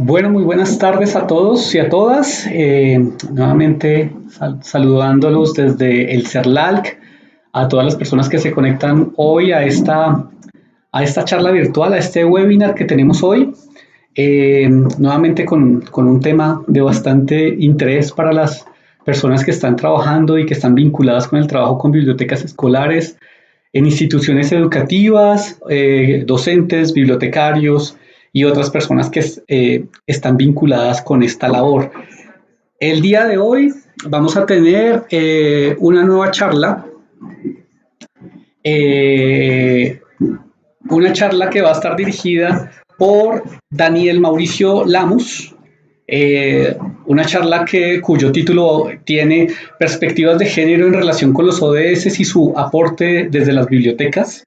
Bueno, muy buenas tardes a todos y a todas. Nuevamente saludándolos desde el CERLALC, a todas las personas que se conectan hoy a esta charla virtual, a este webinar que tenemos hoy. Nuevamente con un tema de bastante interés para las personas que están trabajando y que están vinculadas con el trabajo con bibliotecas escolares, en instituciones educativas, docentes, bibliotecarios y otras personas que están vinculadas con esta labor. El día de hoy vamos a tener una nueva charla, eh, una charla que va a estar dirigida por Daniel Mauricio Lamus, una charla cuyo título tiene Perspectivas de género en relación con los ODS y su aporte desde las bibliotecas.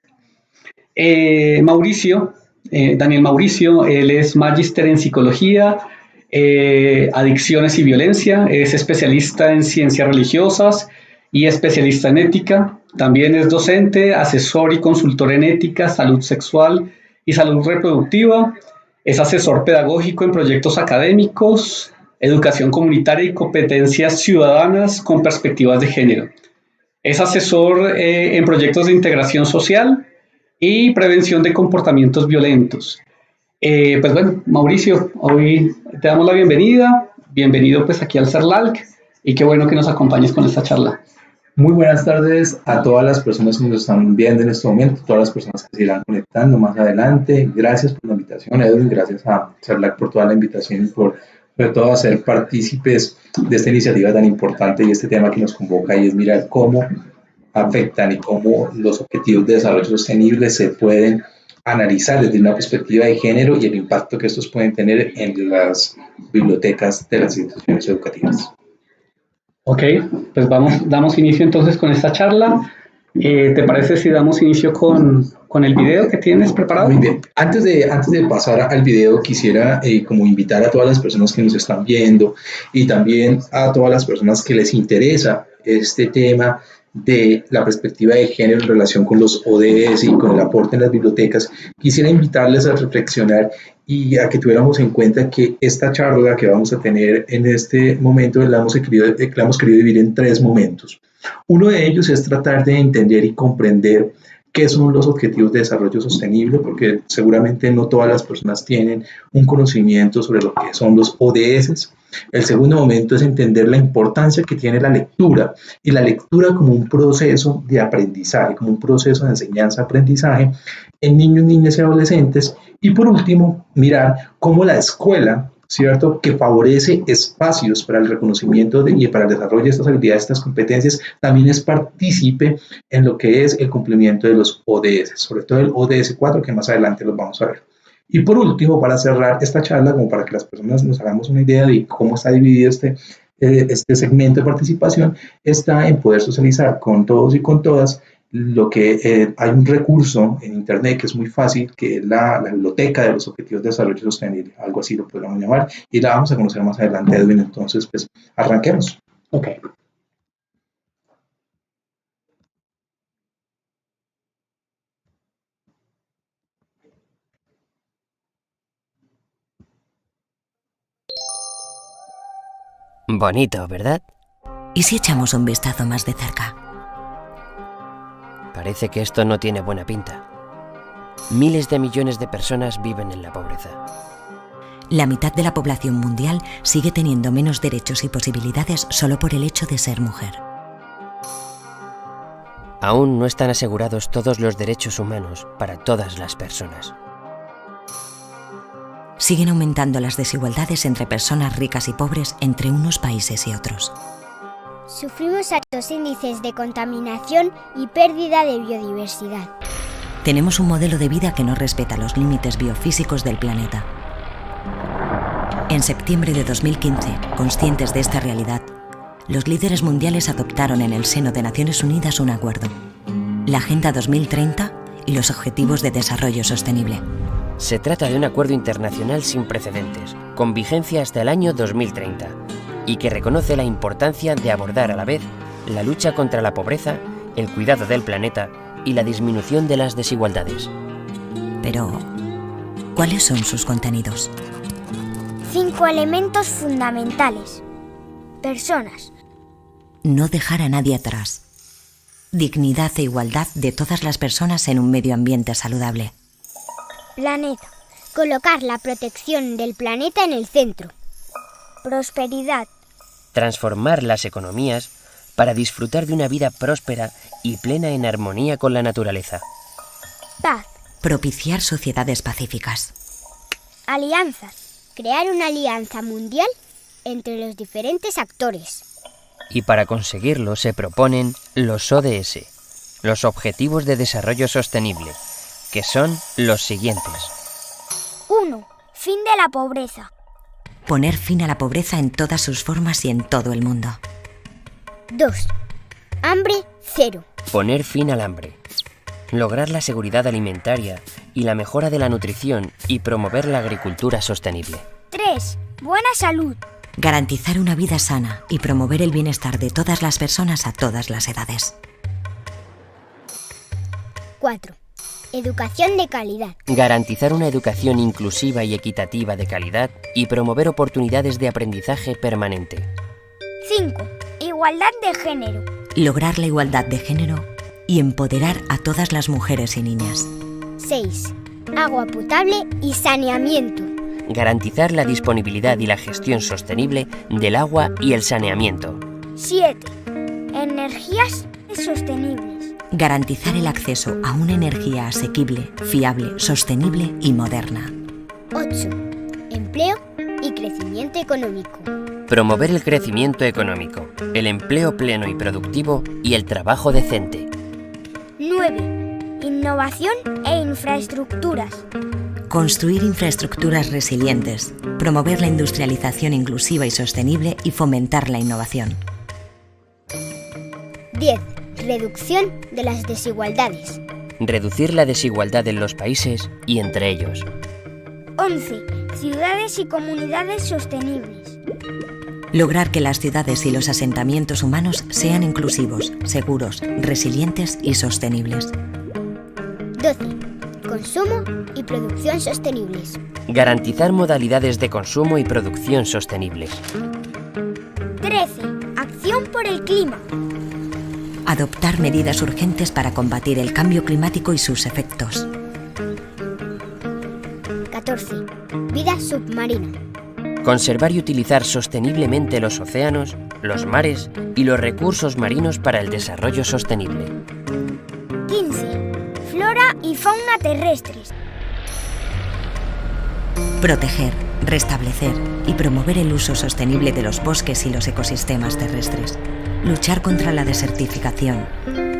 Daniel Mauricio, él es magíster en psicología, adicciones y violencia, es especialista en ciencias religiosas y especialista en ética. También es docente, asesor y consultor en ética, salud sexual y salud reproductiva. Es asesor pedagógico en proyectos académicos, educación comunitaria y competencias ciudadanas con perspectivas de género. Es asesor en proyectos de integración social y prevención de comportamientos violentos. Pues bueno, Mauricio, hoy te damos la bienvenida. Bienvenido pues aquí al CERLALC y qué bueno que nos acompañes con esta charla. Muy buenas tardes a todas las personas que nos están viendo en este momento, todas las personas que se irán conectando más adelante. Gracias por la invitación, Edwin, gracias a CERLALC por toda la invitación y por sobre todo a ser partícipes de esta iniciativa tan importante y este tema que nos convoca, y es mirar cómo afectan y cómo los objetivos de desarrollo sostenible se pueden analizar desde una perspectiva de género y el impacto que estos pueden tener en las bibliotecas de las instituciones educativas. Ok, pues damos inicio entonces con esta charla. ¿Te parece si damos inicio con el video que tienes preparado? Muy bien. Antes de pasar al video, quisiera como invitar a todas las personas que nos están viendo y también a todas las personas que les interesa este tema de la perspectiva de género en relación con los ODS y con el aporte en las bibliotecas. Quisiera invitarles a reflexionar y a que tuviéramos en cuenta que esta charla que vamos a tener en este momento la hemos querido dividir en 3 momentos. Uno de ellos es tratar de entender y comprender qué son los objetivos de desarrollo sostenible, porque seguramente no todas las personas tienen un conocimiento sobre lo que son los ODS. El segundo momento es entender la importancia que tiene la lectura, y la lectura como un proceso de aprendizaje, como un proceso de enseñanza-aprendizaje en niños, niñas y adolescentes. Y por último, mirar cómo la escuela, ¿cierto?, que favorece espacios para el reconocimiento y para el desarrollo de estas habilidades, estas competencias, también es partícipe en lo que es el cumplimiento de los ODS, sobre todo el ODS 4, que más adelante los vamos a ver. Y por último, para cerrar esta charla, como para que las personas nos hagamos una idea de cómo está dividido este segmento de participación, está en poder socializar con todos y con todas lo que hay un recurso en internet que es muy fácil, que es la biblioteca de los objetivos de desarrollo sostenible, algo así lo podríamos llamar, y la vamos a conocer más adelante, Edwin. Entonces, pues, arranquemos. Ok. Bonito, ¿verdad? ¿Y si echamos un vistazo más de cerca? Parece que esto no tiene buena pinta. Miles de millones de personas viven en la pobreza. La mitad de la población mundial sigue teniendo menos derechos y posibilidades solo por el hecho de ser mujer. Aún no están asegurados todos los derechos humanos para todas las personas. Siguen aumentando las desigualdades entre personas ricas y pobres entre unos países y otros. Sufrimos altos índices de contaminación y pérdida de biodiversidad. Tenemos un modelo de vida que no respeta los límites biofísicos del planeta. En septiembre de 2015, conscientes de esta realidad, los líderes mundiales adoptaron en el seno de Naciones Unidas un acuerdo, la Agenda 2030 y los Objetivos de Desarrollo Sostenible. Se trata de un acuerdo internacional sin precedentes, con vigencia hasta el año 2030, y que reconoce la importancia de abordar a la vez la lucha contra la pobreza, el cuidado del planeta y la disminución de las desigualdades. Pero, ¿cuáles son sus contenidos? 5 elementos fundamentales. Personas. No dejar a nadie atrás. Dignidad e igualdad de todas las personas en un medio ambiente saludable. Planeta. Colocar la protección del planeta en el centro. Prosperidad. Transformar las economías para disfrutar de una vida próspera y plena en armonía con la naturaleza. Paz. Propiciar sociedades pacíficas. Alianzas. Crear una alianza mundial entre los diferentes actores. Y para conseguirlo se proponen los ODS, los Objetivos de Desarrollo Sostenible, que son los siguientes. 1. Fin de la pobreza. Poner fin a la pobreza en todas sus formas y en todo el mundo. 2. Hambre cero. Poner fin al hambre. Lograr la seguridad alimentaria y la mejora de la nutrición y promover la agricultura sostenible. 3. Buena salud. Garantizar una vida sana y promover el bienestar de todas las personas a todas las edades. 4. Educación de calidad. Garantizar una educación inclusiva y equitativa de calidad y promover oportunidades de aprendizaje permanente. 5. Igualdad de género. Lograr la igualdad de género y empoderar a todas las mujeres y niñas. 6. Agua potable y saneamiento. Garantizar la disponibilidad y la gestión sostenible del agua y el saneamiento. 7. Energías sostenibles. Garantizar el acceso a una energía asequible, fiable, sostenible y moderna. 8. Empleo y crecimiento económico. Promover el crecimiento económico, el empleo pleno y productivo y el trabajo decente. 9. Innovación e infraestructuras. Construir infraestructuras resilientes, promover la industrialización inclusiva y sostenible y fomentar la innovación. 10. Reducción de las desigualdades. Reducir la desigualdad en los países y entre ellos. 11. Ciudades y comunidades sostenibles. Lograr que las ciudades y los asentamientos humanos sean inclusivos, seguros, resilientes y sostenibles. 12. Consumo y producción sostenibles. Garantizar modalidades de consumo y producción sostenibles. 13. Acción por el clima. Adoptar medidas urgentes para combatir el cambio climático y sus efectos. 14. Vida submarina. Conservar y utilizar sosteniblemente los océanos, los mares y los recursos marinos para el desarrollo sostenible. 15. Flora y fauna terrestres. Proteger, restablecer y promover el uso sostenible de los bosques y los ecosistemas terrestres. Luchar contra la desertificación.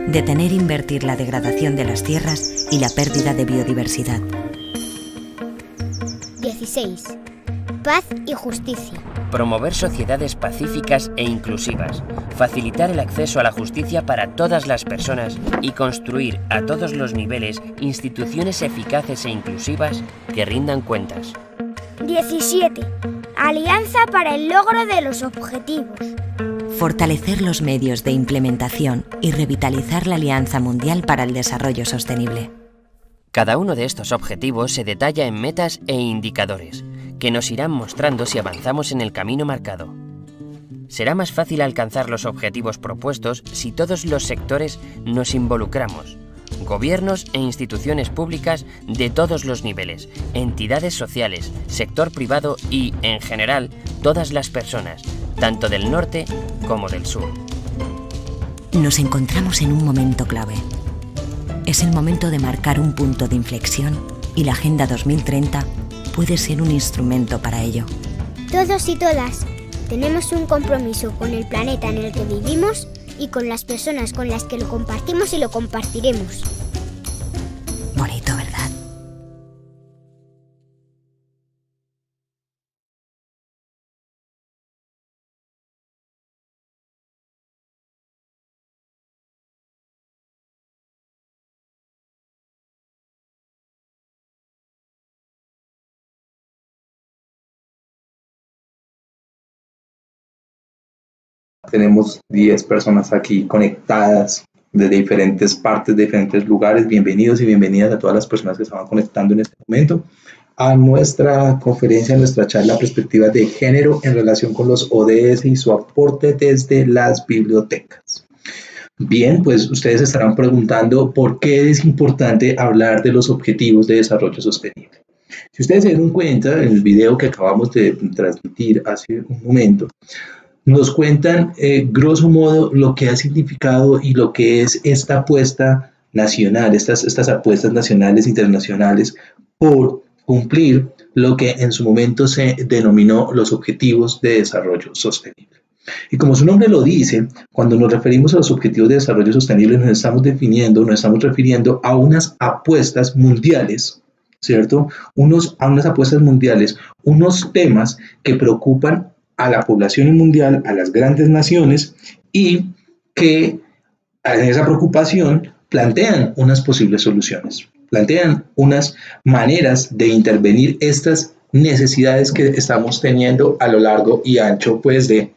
Detener e invertir la degradación de las tierras y la pérdida de biodiversidad. 16. Paz y justicia. Promover sociedades pacíficas e inclusivas, facilitar el acceso a la justicia para todas las personas y construir a todos los niveles instituciones eficaces e inclusivas que rindan cuentas. 17. Alianza para el logro de los objetivos. Fortalecer los medios de implementación y revitalizar la Alianza Mundial para el Desarrollo Sostenible. Cada uno de estos objetivos se detalla en metas e indicadores, que nos irán mostrando si avanzamos en el camino marcado. Será más fácil alcanzar los objetivos propuestos si todos los sectores nos involucramos, gobiernos e instituciones públicas de todos los niveles, entidades sociales, sector privado y, en general, todas las personas, tanto del norte como del sur. Nos encontramos en un momento clave. Es el momento de marcar un punto de inflexión y la Agenda 2030 puede ser un instrumento para ello. Todos y todas tenemos un compromiso con el planeta en el que vivimos y con las personas con las que lo compartimos y lo compartiremos. Bonito, ¿verdad? Tenemos 10 personas aquí conectadas desde diferentes partes, de diferentes lugares. Bienvenidos y bienvenidas a todas las personas que se van conectando en este momento a nuestra conferencia, a nuestra charla Perspectivas de Género en relación con los ODS y su aporte desde las bibliotecas. Bien, pues ustedes estarán preguntando por qué es importante hablar de los objetivos de desarrollo sostenible. Si ustedes se dieron cuenta en el video que acabamos de transmitir hace un momento, nos cuentan grosso modo lo que ha significado y lo que es esta apuesta nacional, estas apuestas nacionales e internacionales por cumplir lo que en su momento se denominó los Objetivos de Desarrollo Sostenible. Y como su nombre lo dice, cuando nos referimos a los Objetivos de Desarrollo Sostenible nos estamos refiriendo a unas apuestas mundiales, ¿cierto? A unas apuestas mundiales, unos temas que preocupan a la población mundial, a las grandes naciones, y que en esa preocupación plantean unas posibles soluciones, plantean unas maneras de intervenir estas necesidades que estamos teniendo a lo largo y ancho pues de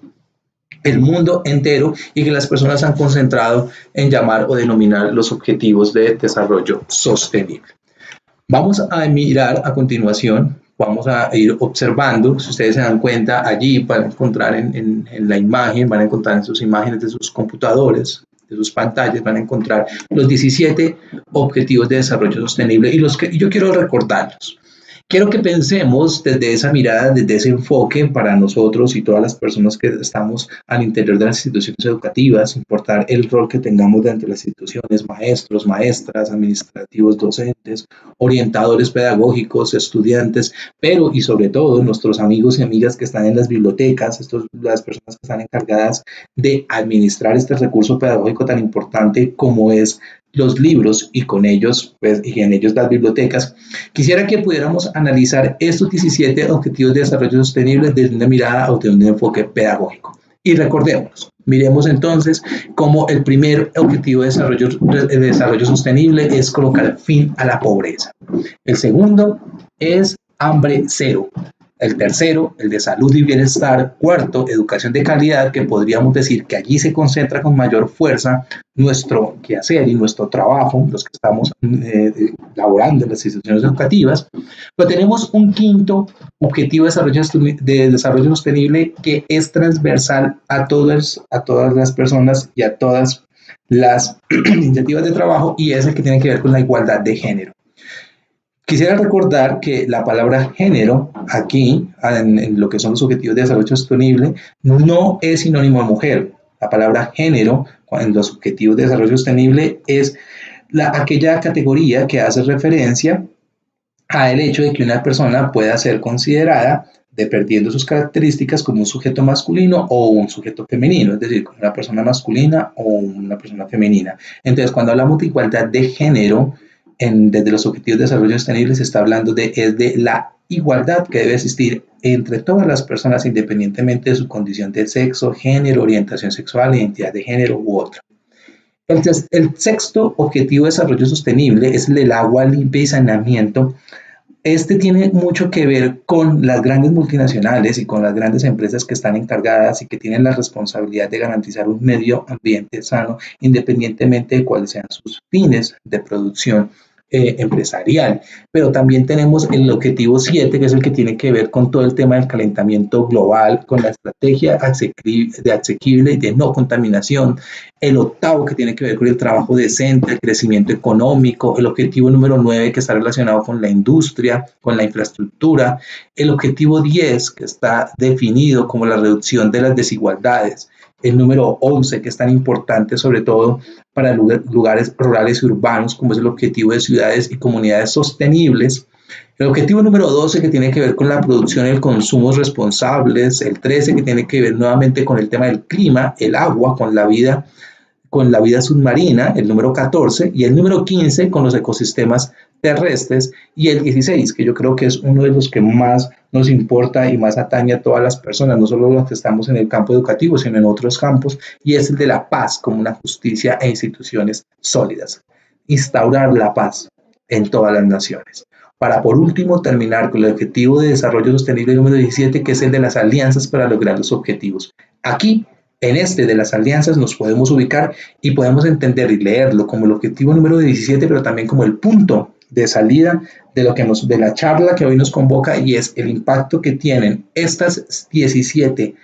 el mundo entero, y que las personas han concentrado en llamar o denominar los objetivos de desarrollo sostenible. Vamos a mirar a continuación, vamos a ir observando. Si ustedes se dan cuenta, allí van a encontrar en la imagen, van a encontrar en sus imágenes de sus computadores, de sus pantallas, van a encontrar los 17 objetivos de desarrollo sostenible, y los que yo quiero recordarlos. Quiero que pensemos desde esa mirada, desde ese enfoque para nosotros y todas las personas que estamos al interior de las instituciones educativas, importar el rol que tengamos dentro de las instituciones, maestros, maestras, administrativos, docentes, orientadores pedagógicos, estudiantes, pero y sobre todo nuestros amigos y amigas que están en las bibliotecas, las personas que están encargadas de administrar este recurso pedagógico tan importante como es los libros, y con ellos, pues, y en ellos las bibliotecas. Quisiera que pudiéramos analizar estos 17 objetivos de desarrollo sostenible desde una mirada o desde un enfoque pedagógico. Y recordemos, miremos entonces cómo el primer objetivo de desarrollo sostenible es colocar fin a la pobreza. El segundo es hambre cero. El tercero, el de salud y bienestar. Cuarto, educación de calidad, que podríamos decir que allí se concentra con mayor fuerza nuestro quehacer y nuestro trabajo, los que estamos laborando en las instituciones educativas. Pero tenemos un quinto objetivo de desarrollo sostenible que es transversal a todas las personas y a todas las iniciativas de trabajo, y es el que tiene que ver con la igualdad de género. Quisiera recordar que la palabra género aquí, en lo que son los objetivos de desarrollo sostenible, no es sinónimo de mujer. La palabra género en los objetivos de desarrollo sostenible es aquella categoría que hace referencia al hecho de que una persona pueda ser considerada, dependiendo de sus características, como un sujeto masculino o un sujeto femenino, es decir, como una persona masculina o una persona femenina. Entonces, cuando hablamos de igualdad de género, desde los objetivos de desarrollo sostenible se está hablando de la igualdad que debe existir entre todas las personas, independientemente de su condición de sexo, género, orientación sexual, identidad de género u otra. El sexto objetivo de desarrollo sostenible es el del agua limpia y saneamiento. Este tiene mucho que ver con las grandes multinacionales y con las grandes empresas que están encargadas y que tienen la responsabilidad de garantizar un medio ambiente sano, independientemente de cuáles sean sus fines de producción empresarial. Pero también tenemos el objetivo 7, que es el que tiene que ver con todo el tema del calentamiento global, con la estrategia asequible y de no contaminación. El octavo, que tiene que ver con el trabajo decente, el crecimiento económico. El objetivo número 9, que está relacionado con la industria, con la infraestructura. El objetivo 10, que está definido como la reducción de las desigualdades. El número 11, que es tan importante sobre todo para lugares rurales y urbanos, como es el objetivo de ciudades y comunidades sostenibles. El objetivo número 12, que tiene que ver con la producción y el consumo responsables. El 13, que tiene que ver nuevamente con el tema del clima, el agua, con la vida submarina. El número 14 y el número 15 con los ecosistemas terrestres, y el 16, que yo creo que es uno de los que más nos importa y más atañe a todas las personas, no solo los que estamos en el campo educativo, sino en otros campos, y es el de la paz como una justicia e instituciones sólidas. Instaurar la paz en todas las naciones. Para por último terminar con el objetivo de desarrollo sostenible número 17, que es el de las alianzas para lograr los objetivos. Aquí en este de las alianzas nos podemos ubicar y podemos entender y leerlo como el objetivo número 17, pero también como el punto de salida de de la charla que hoy nos convoca, y es el impacto que tienen estos 17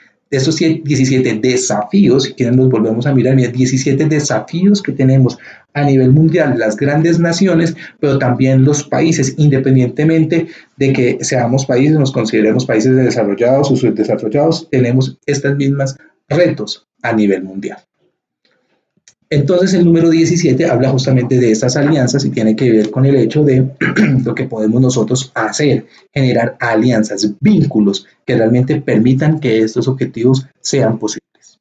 desafíos. Si quieren, nos volvemos a mirar, 17 desafíos que tenemos a nivel mundial, las grandes naciones, pero también los países, independientemente de que seamos países, nos consideremos países desarrollados o subdesarrollados, tenemos estas mismas retos a nivel mundial. Entonces el número 17 habla justamente de estas alianzas y tiene que ver con el hecho de lo que podemos nosotros hacer, generar alianzas, vínculos que realmente permitan que estos objetivos sean posibles.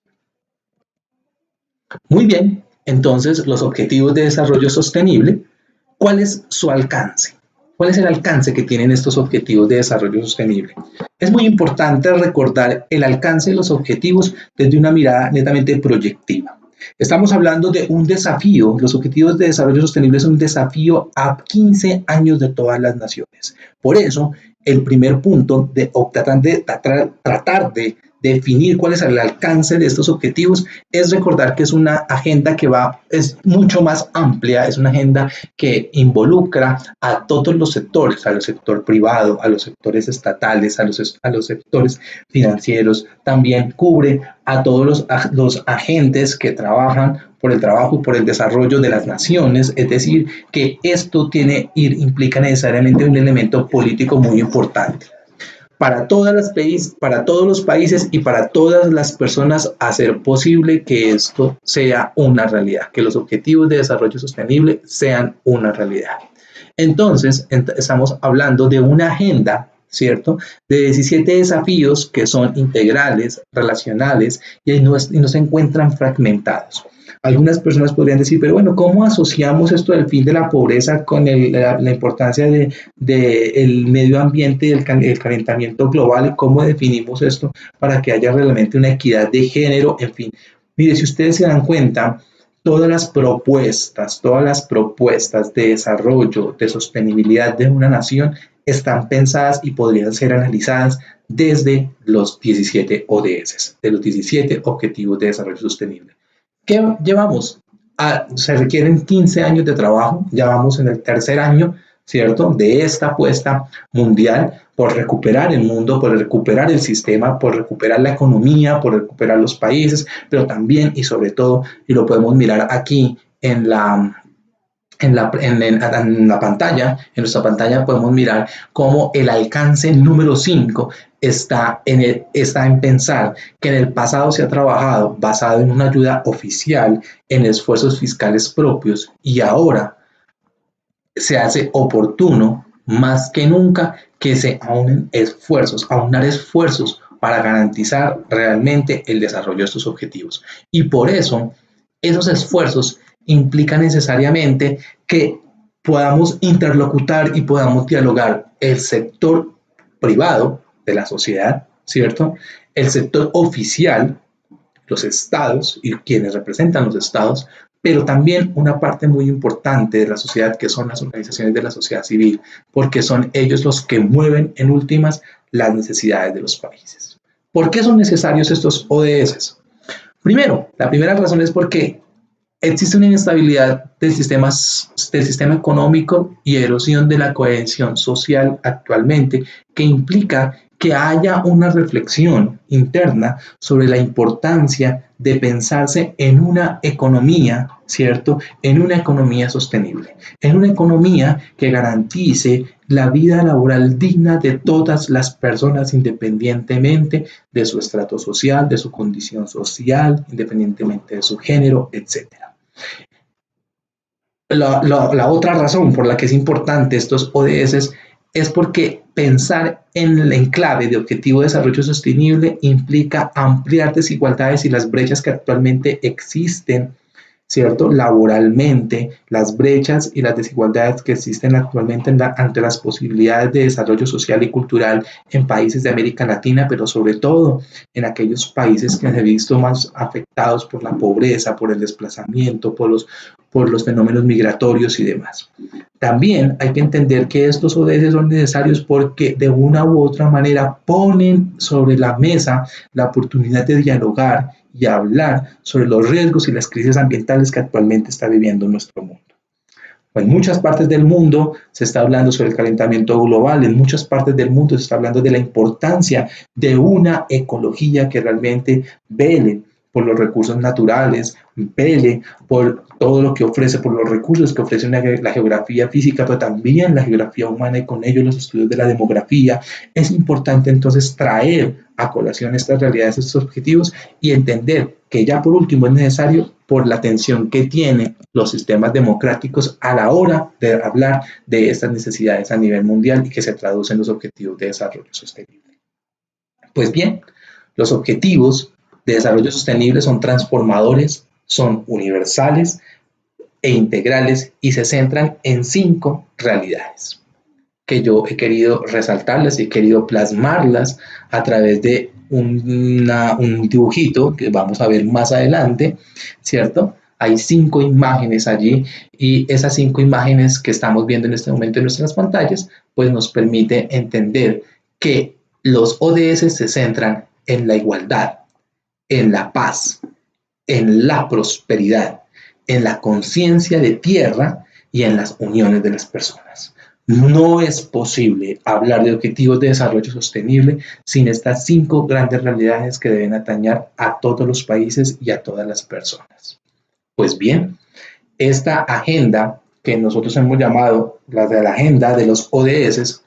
Muy bien, entonces los objetivos de desarrollo sostenible, ¿cuál es su alcance? ¿Cuál es el alcance que tienen estos objetivos de desarrollo sostenible? Es muy importante recordar el alcance de los objetivos desde una mirada netamente proyectiva. Estamos hablando de un desafío. Los objetivos de desarrollo sostenible es un desafío a 15 años de todas las naciones. Por eso, el primer punto de tratar de definir cuál es el alcance de estos objetivos es recordar que es una agenda que es mucho más amplia, es una agenda que involucra a todos los sectores, al sector privado, a los sectores estatales, a los sectores financieros, también cubre a todos los agentes que trabajan por el trabajo y por el desarrollo de las naciones, es decir, que esto implica necesariamente un elemento político muy importante. Para todos los países y para todas las personas, hacer posible que esto sea una realidad, que los objetivos de desarrollo sostenible sean una realidad. Entonces, estamos hablando de una agenda, ¿cierto?, de 17 desafíos que son integrales, relacionales y no se encuentran fragmentados. Algunas personas podrían decir, pero bueno, ¿cómo asociamos esto del fin de la pobreza con la importancia del medio ambiente y el calentamiento global? ¿Y cómo definimos esto para que haya realmente una equidad de género? En fin, mire, si ustedes se dan cuenta, todas las propuestas de desarrollo, de sostenibilidad de una nación están pensadas y podrían ser analizadas desde los 17 ODS, de los 17 Objetivos de Desarrollo Sostenible. ¿Qué llevamos? Se requieren 15 años de trabajo, ya vamos en el tercer año, ¿cierto?, de esta apuesta mundial por recuperar el mundo, por recuperar el sistema, por recuperar la economía, por recuperar los países, pero también y sobre todo, y lo podemos mirar aquí en la pantalla, en nuestra pantalla podemos mirar cómo el alcance número 5 está en pensar que en el pasado se ha trabajado basado en una ayuda oficial, en esfuerzos fiscales propios, y ahora se hace oportuno más que nunca que se aunar esfuerzos para garantizar realmente el desarrollo de estos objetivos. Y por eso esos esfuerzos implican necesariamente que podamos interlocutar y podamos dialogar el sector privado de la sociedad, ¿cierto?, el sector oficial, los estados y quienes representan los estados, pero también una parte muy importante de la sociedad que son las organizaciones de la sociedad civil, porque son ellos los que mueven en últimas las necesidades de los países. ¿Por qué son necesarios estos ODS? Primero, la primera razón es porque existe una inestabilidad del sistema económico y erosión de la cohesión social actualmente, que implica que haya una reflexión interna sobre la importancia de pensarse en una economía, ¿cierto?, en una economía sostenible, en una economía que garantice la vida laboral digna de todas las personas, independientemente de su estrato social, de su condición social, independientemente de su género, etc. La otra razón por la que es importante estos ODS es porque pensar en el enclave de Objetivo de Desarrollo Sostenible implica ampliar desigualdades y las brechas que actualmente existen, ¿cierto?, laboralmente, las brechas y las desigualdades que existen actualmente ante las posibilidades de desarrollo social y cultural en países de América Latina, pero sobre todo en aquellos países que se han visto más afectados por la pobreza, por el desplazamiento, por los por los fenómenos migratorios y demás. También hay que entender que estos ODS son necesarios porque de una u otra manera ponen sobre la mesa la oportunidad de dialogar y hablar sobre los riesgos y las crisis ambientales que actualmente está viviendo nuestro mundo. En muchas partes del mundo se está hablando sobre el calentamiento global, en muchas partes del mundo se está hablando de la importancia de una ecología que realmente vele por los recursos naturales, vele por todo lo que ofrece, por los recursos que ofrece la geografía física, pero también la geografía humana y con ello los estudios de la demografía. Es importante entonces traer a colación estas realidades, estos objetivos y entender que ya por último es necesario por la atención que tienen los sistemas democráticos a la hora de hablar de estas necesidades a nivel mundial y que se traducen en los objetivos de desarrollo sostenible. Pues bien, los objetivos de desarrollo sostenible son transformadores, son universales e integrales y se centran en 5 realidades que yo he querido resaltarlas y he querido plasmarlas a través de un dibujito que vamos a ver más adelante, ¿cierto? Hay 5 imágenes allí y esas 5 imágenes que estamos viendo en este momento en nuestras pantallas, pues nos permite entender que los ODS se centran en la igualdad, en la paz, en la prosperidad, en la conciencia de tierra y en las uniones de las personas. No es posible hablar de objetivos de desarrollo sostenible sin estas 5 grandes realidades que deben atañar a todos los países y a todas las personas. Pues bien, esta agenda que nosotros hemos llamado la agenda de los ODS,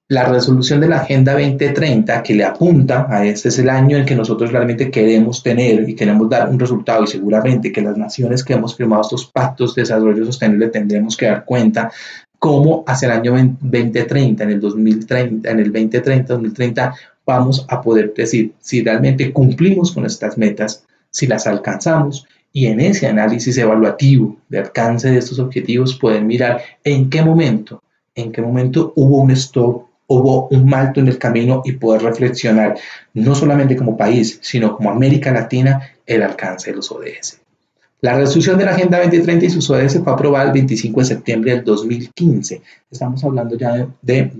la resolución de la Agenda 2030 que le apunta a este es el año en que nosotros realmente queremos tener y queremos dar un resultado y seguramente que las naciones que hemos firmado estos pactos de desarrollo sostenible tendremos que dar cuenta cómo hacia el año 2030, en el 2030, vamos a poder decir si realmente cumplimos con estas metas, si las alcanzamos y en ese análisis evaluativo de alcance de estos objetivos pueden mirar en qué momento hubo un stop, hubo un alto en el camino y poder reflexionar no solamente como país, sino como América Latina el alcance de los ODS. La resolución de la Agenda 2030 y sus ODS fue aprobada el 25 de septiembre del 2015. Estamos hablando ya de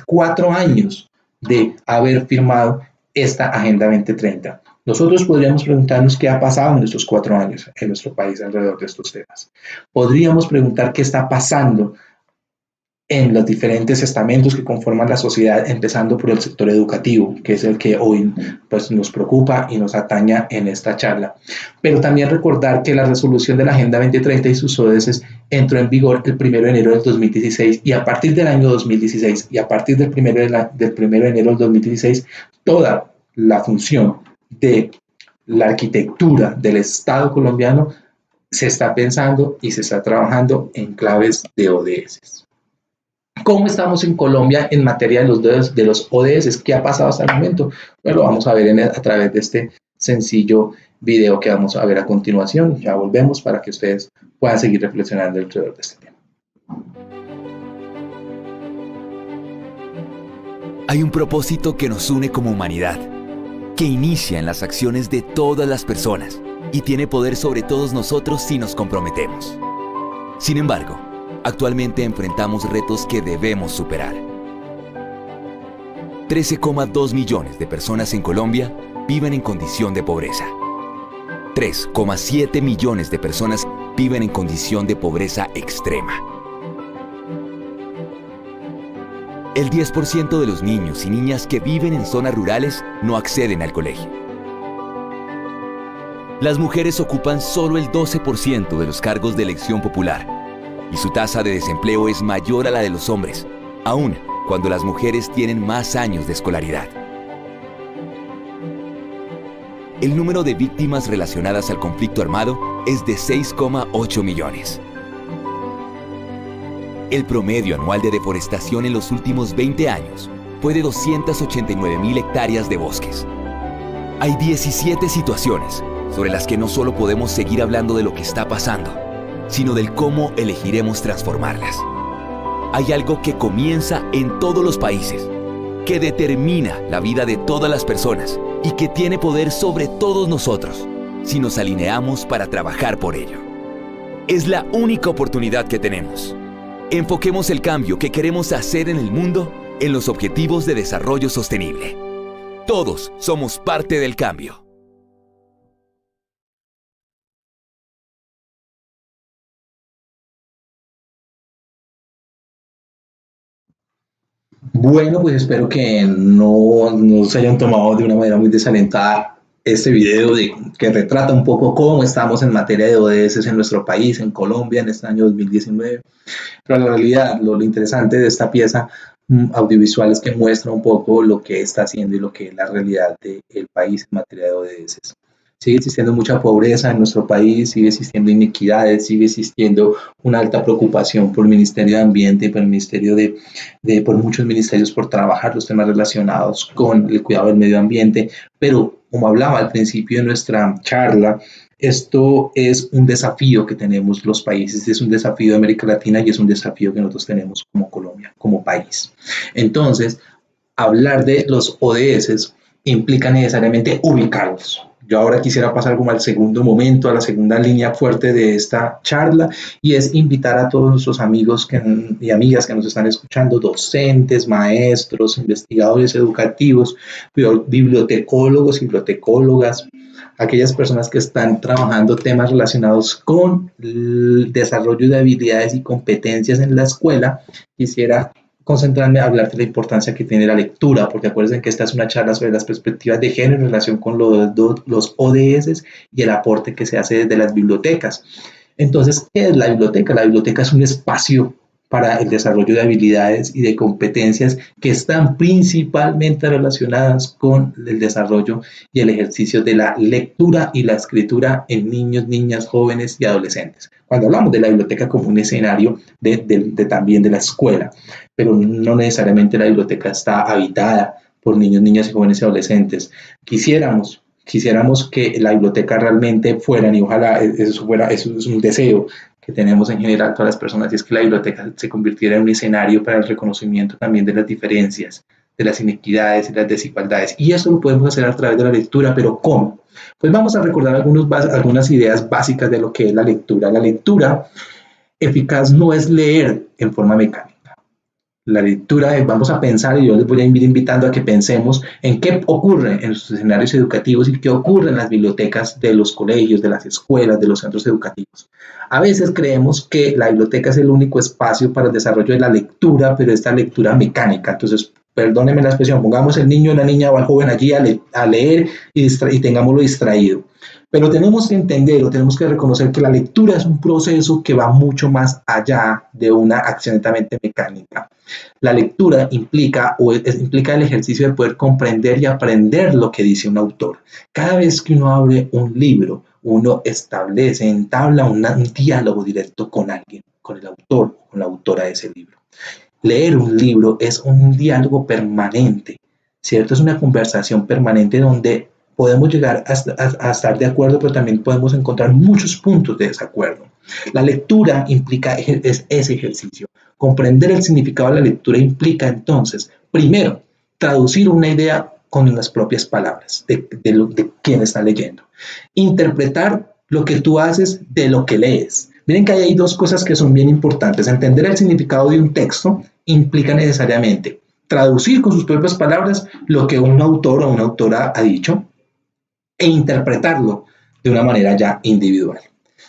4 años de haber firmado esta Agenda 2030. Nosotros podríamos preguntarnos qué ha pasado en estos 4 años en nuestro país alrededor de estos temas. Podríamos preguntar qué está pasando en los diferentes estamentos que conforman la sociedad, empezando por el sector educativo, que es el que hoy pues, nos preocupa y nos ataña en esta charla. Pero también recordar que la resolución de la Agenda 2030 y sus ODS entró en vigor el 1 de enero del 2016 y a partir del año 2016 y a partir del 1 de enero del 2016, toda la función de la arquitectura del Estado colombiano se está pensando y se está trabajando en claves de ODS. ¿Cómo estamos en Colombia en materia de los ODS? ¿Qué ha pasado hasta el momento? Bueno, lo vamos a ver a través de este sencillo video que vamos a ver a continuación. Ya volvemos para que ustedes puedan seguir reflexionando alrededor de este tema. Hay un propósito que nos une como humanidad, que inicia en las acciones de todas las personas y tiene poder sobre todos nosotros si nos comprometemos. Sin embargo, actualmente enfrentamos retos que debemos superar. 13,2 millones de personas en Colombia viven en condición de pobreza. 3,7 millones de personas viven en condición de pobreza extrema. El 10% de los niños y niñas que viven en zonas rurales no acceden al colegio. Las mujeres ocupan solo el 12% de los cargos de elección popular y su tasa de desempleo es mayor a la de los hombres, aun cuando las mujeres tienen más años de escolaridad. El número de víctimas relacionadas al conflicto armado es de 6,8 millones. El promedio anual de deforestación en los últimos 20 años fue de 289.000 hectáreas de bosques. Hay 17 situaciones sobre las que no solo podemos seguir hablando de lo que está pasando, sino del cómo elegiremos transformarlas. Hay algo que comienza en todos los países, que determina la vida de todas las personas y que tiene poder sobre todos nosotros, si nos alineamos para trabajar por ello. Es la única oportunidad que tenemos. Enfoquemos el cambio que queremos hacer en el mundo en los Objetivos de Desarrollo Sostenible. Todos somos parte del cambio. Bueno, pues espero que no se hayan tomado de una manera muy desalentada este video que retrata un poco cómo estamos en materia de ODS en nuestro país, en Colombia, en este año 2019. Pero la realidad, lo interesante de esta pieza audiovisual es que muestra un poco lo que está haciendo y lo que es la realidad del país en materia de ODS. Sigue existiendo mucha pobreza en nuestro país, sigue existiendo inequidades, sigue existiendo una alta preocupación por el Ministerio de Ambiente y por el Ministerio por muchos ministerios por trabajar los temas relacionados con el cuidado del medio ambiente. Pero como hablaba al principio de nuestra charla, esto es un desafío que tenemos los países, es un desafío de América Latina y es un desafío que nosotros tenemos como Colombia, como país. Entonces, hablar de los ODS implica necesariamente ubicarlos. Yo ahora quisiera pasar como al segundo momento, a la segunda línea fuerte de esta charla, y es invitar a todos nuestros amigos y amigas que nos están escuchando, docentes, maestros, investigadores educativos, bibliotecólogos y bibliotecólogas, aquellas personas que están trabajando temas relacionados con el desarrollo de habilidades y competencias en la escuela. Quisiera concentrarme a hablar de la importancia que tiene la lectura, porque acuérdense que esta es una charla sobre las perspectivas de género en relación con los ODS y el aporte que se hace desde las bibliotecas. Entonces, ¿qué es la biblioteca? La biblioteca es un espacio para el desarrollo de habilidades y de competencias que están principalmente relacionadas con el desarrollo y el ejercicio de la lectura y la escritura en niños, niñas, jóvenes y adolescentes. Cuando hablamos de la biblioteca como un escenario también de la escuela, pero no necesariamente la biblioteca está habitada por niños, niñas y jóvenes y adolescentes. Quisiéramos que la biblioteca realmente fueran, y ojalá eso es un deseo que tenemos en general todas las personas, y es que la biblioteca se convirtiera en un escenario para el reconocimiento también de las diferencias, de las inequidades y las desigualdades. Y eso lo podemos hacer a través de la lectura, pero ¿cómo? Pues vamos a recordar algunas ideas básicas de lo que es la lectura. La lectura eficaz no es leer en forma mecánica. La lectura, vamos a pensar, y yo les voy a ir invitando a que pensemos en qué ocurre en los escenarios educativos y qué ocurre en las bibliotecas de los colegios, de las escuelas, de los centros educativos. A veces creemos que la biblioteca es el único espacio para el desarrollo de la lectura, pero esta lectura mecánica. Entonces, perdónenme la expresión, pongamos el niño, la niña o al joven allí a leer y tengámoslo distraído. Pero tenemos que entender o tenemos que reconocer que la lectura es un proceso que va mucho más allá de una acción netamente mecánica. La lectura implica el ejercicio de poder comprender y aprender lo que dice un autor. Cada vez que uno abre un libro, uno entabla un diálogo directo con alguien, con el autor, con la autora de ese libro. Leer un libro es un diálogo permanente, ¿cierto? Es una conversación permanente donde podemos llegar a estar de acuerdo, pero también podemos encontrar muchos puntos de desacuerdo. La lectura implica ese ejercicio. Comprender el significado de la lectura implica entonces, primero, traducir una idea con las propias palabras de quien está leyendo. Interpretar lo que tú haces de lo que lees. Miren que hay dos cosas que son bien importantes. Entender el significado de un texto implica necesariamente traducir con sus propias palabras lo que un autor o una autora ha dicho e interpretarlo de una manera ya individual.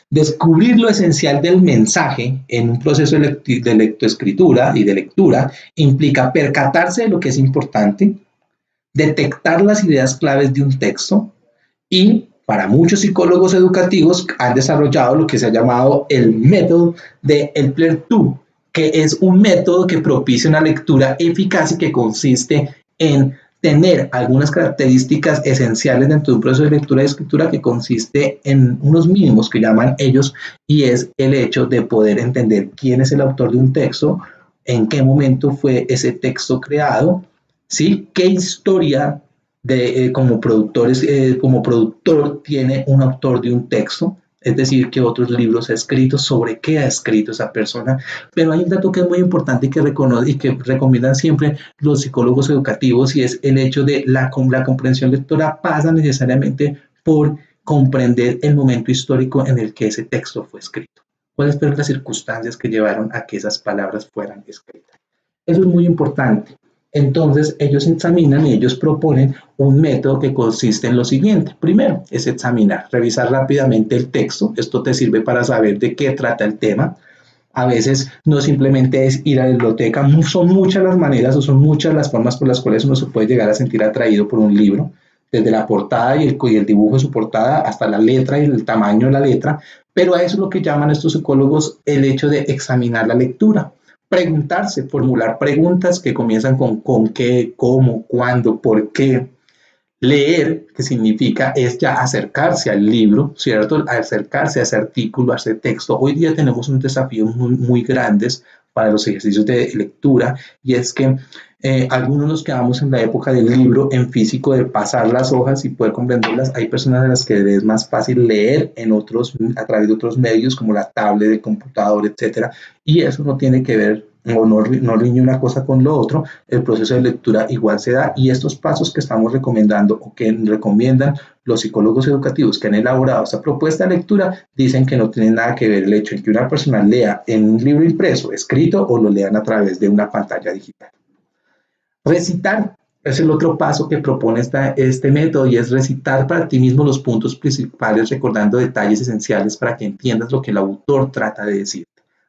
Descubrir lo esencial del mensaje en un proceso de lectoescritura y de lectura implica percatarse de lo que es importante, detectar las ideas claves de un texto y, para muchos psicólogos educativos, han desarrollado lo que se ha llamado el método de Elpler-Two, que es un método que propicia una lectura eficaz y que consiste en tener algunas características esenciales dentro de un proceso de lectura y escritura que consiste en unos mínimos que llaman ellos, y es el hecho de poder entender quién es el autor de un texto, en qué momento fue ese texto creado, ¿sí? Qué historia como productor tiene un autor de un texto, es decir, que otros libros ha escrito, sobre qué ha escrito esa persona. Pero hay un dato que es muy importante y que recomiendan siempre los psicólogos educativos, y es el hecho de la comprensión lectora pasa necesariamente por comprender el momento histórico en el que ese texto fue escrito. ¿Cuáles fueron las circunstancias que llevaron a que esas palabras fueran escritas? Eso es muy importante. Entonces, ellos examinan y ellos proponen un método que consiste en lo siguiente. Primero, es examinar, revisar rápidamente el texto. Esto te sirve para saber de qué trata el tema. A veces no simplemente es ir a la biblioteca, son muchas las maneras o son muchas las formas por las cuales uno se puede llegar a sentir atraído por un libro, desde la portada y el dibujo de su portada hasta la letra y el tamaño de la letra, pero a eso es lo que llaman estos psicólogos el hecho de examinar la lectura. Preguntarse, formular preguntas que comienzan con qué, cómo, cuándo, por qué. Leer, que significa es ya acercarse al libro, ¿cierto? Acercarse a ese artículo, a ese texto. Hoy día tenemos un desafío muy grandes para los ejercicios de lectura, y es que algunos nos quedamos en la época del libro en físico, de pasar las hojas y poder comprenderlas. Hay personas a las que es más fácil leer a través de otros medios como la tablet, el computador, etcétera, y eso no tiene que ver o no riñe una cosa con lo otro. El proceso de lectura igual se da, y estos pasos que estamos recomendando o que recomiendan los psicólogos educativos que han elaborado esta propuesta de lectura dicen que no tiene nada que ver el hecho en que una persona lea en un libro impreso, escrito, o lo lean a través de una pantalla digital. Recitar es el otro paso que propone este método, y es recitar para ti mismo los puntos principales, recordando detalles esenciales para que entiendas lo que el autor trata de decir.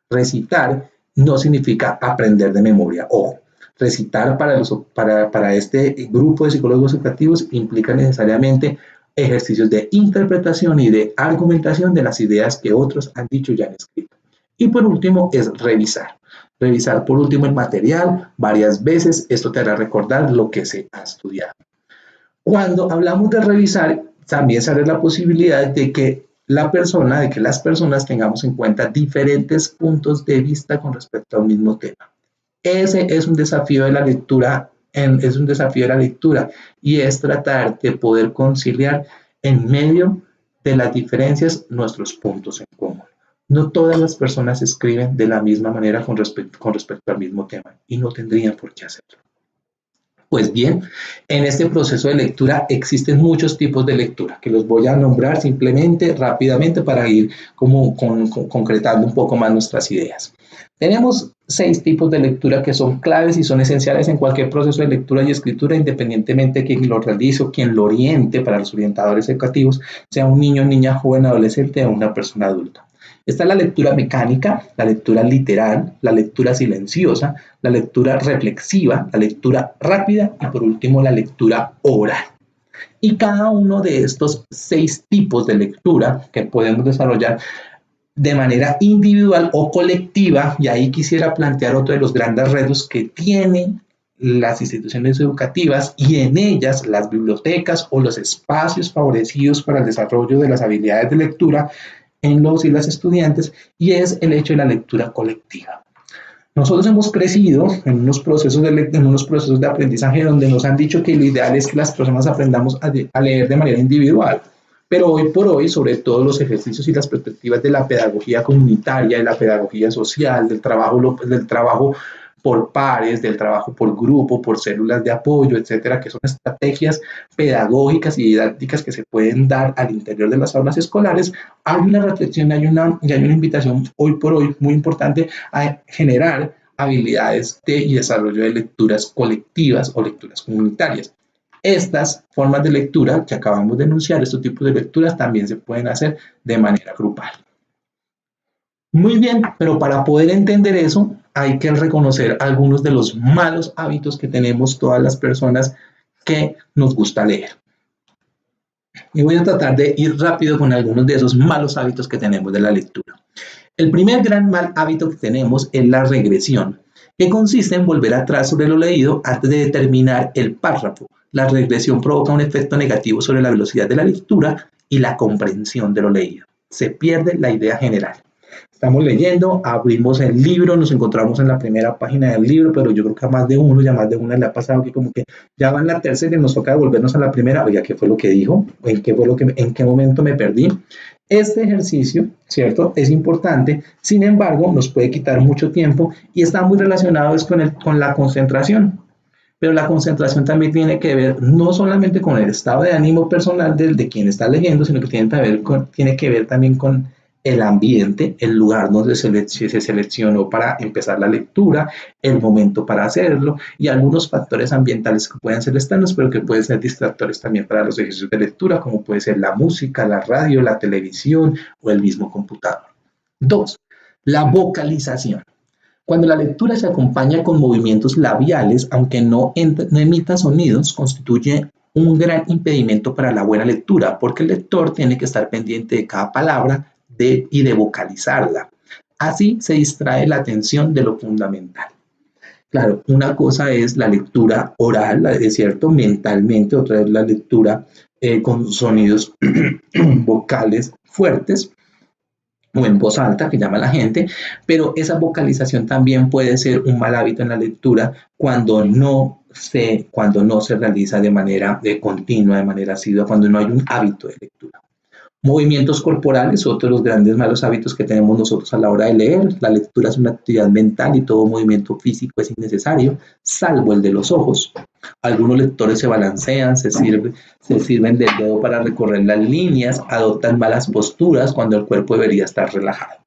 Recitar no significa aprender de memoria. Ojo, recitar para este grupo de psicólogos educativos implica necesariamente ejercicios de interpretación y de argumentación de las ideas que otros han dicho y han escrito. Y por último es revisar. Revisar por último el material varias veces. Esto te hará recordar lo que se ha estudiado. Cuando hablamos de revisar, también sale la posibilidad de que las personas tengamos en cuenta diferentes puntos de vista con respecto a un mismo tema. Ese es un desafío de la lectura, y es tratar de poder conciliar en medio de las diferencias nuestros puntos en común. No todas las personas escriben de la misma manera con respecto al mismo tema, y no tendrían por qué hacerlo. Pues bien, en este proceso de lectura existen muchos tipos de lectura que los voy a nombrar simplemente rápidamente para ir concretando un poco más nuestras ideas. Tenemos 6 tipos de lectura que son claves y son esenciales en cualquier proceso de lectura y escritura, independientemente de quién lo realice o quién lo oriente. Para los orientadores educativos, sea un niño, niña, joven, adolescente o una persona adulta. Está la lectura mecánica, la lectura literal, la lectura silenciosa, la lectura reflexiva, la lectura rápida y por último la lectura oral. Y cada uno de estos 6 tipos de lectura que podemos desarrollar de manera individual o colectiva, y ahí quisiera plantear otro de los grandes retos que tienen las instituciones educativas y en ellas las bibliotecas o los espacios favorecidos para el desarrollo de las habilidades de lectura en los y las estudiantes, y es el hecho de la lectura colectiva. Nosotros hemos crecido en unos procesos de aprendizaje donde nos han dicho que lo ideal es que las personas aprendamos a leer de manera individual, pero hoy por hoy, sobre todo los ejercicios y las perspectivas de la pedagogía comunitaria, de la pedagogía social, del trabajo por pares, del trabajo por grupo, por células de apoyo, etcétera, que son estrategias pedagógicas y didácticas que se pueden dar al interior de las aulas escolares. Hay una reflexión, hay una invitación hoy por hoy muy importante a generar habilidades y desarrollo de lecturas colectivas o lecturas comunitarias. Estas formas de lectura que acabamos de enunciar, estos tipos de lecturas también se pueden hacer de manera grupal. Muy bien, pero para poder entender eso, hay que reconocer algunos de los malos hábitos que tenemos todas las personas que nos gusta leer. Y voy a tratar de ir rápido con algunos de esos malos hábitos que tenemos de la lectura. El primer gran mal hábito que tenemos es la regresión, que consiste en volver atrás sobre lo leído antes de determinar el párrafo. La regresión provoca un efecto negativo sobre la velocidad de la lectura y la comprensión de lo leído. Se pierde la idea general. Estamos leyendo, abrimos el libro, nos encontramos en la primera página del libro, pero yo creo que a más de uno le ha pasado que como que ya va en la tercera y nos toca devolvernos a la primera. Oiga, ¿qué fue lo que dijo? ¿En qué momento me perdí? Este ejercicio, ¿cierto?, es importante, sin embargo, nos puede quitar mucho tiempo y está muy relacionado con la concentración. Pero la concentración también tiene que ver no solamente con el estado de ánimo personal de quien está leyendo, sino que tiene que ver también con el ambiente, el lugar donde se seleccionó para empezar la lectura, el momento para hacerlo y algunos factores ambientales que pueden ser externos, pero que pueden ser distractores también para los ejercicios de lectura, como puede ser la música, la radio, la televisión o el mismo computador. 2. La vocalización. Cuando la lectura se acompaña con movimientos labiales, aunque no emita sonidos, constituye un gran impedimento para la buena lectura, porque el lector tiene que estar pendiente de cada palabra y de vocalizarla. Así se distrae la atención de lo fundamental. Claro, una cosa es la lectura oral, es cierto, mentalmente, otra es la lectura con sonidos vocales fuertes o en voz alta, que llama la gente, pero esa vocalización también puede ser un mal hábito en la lectura cuando no se realiza de manera continua, de manera asidua, cuando no hay un hábito de lectura. Movimientos corporales, otro de los grandes malos hábitos que tenemos nosotros a la hora de leer. La lectura es una actividad mental y todo movimiento físico es innecesario, salvo el de los ojos. Algunos lectores se balancean, se sirven del dedo para recorrer las líneas, adoptan malas posturas cuando el cuerpo debería estar relajado.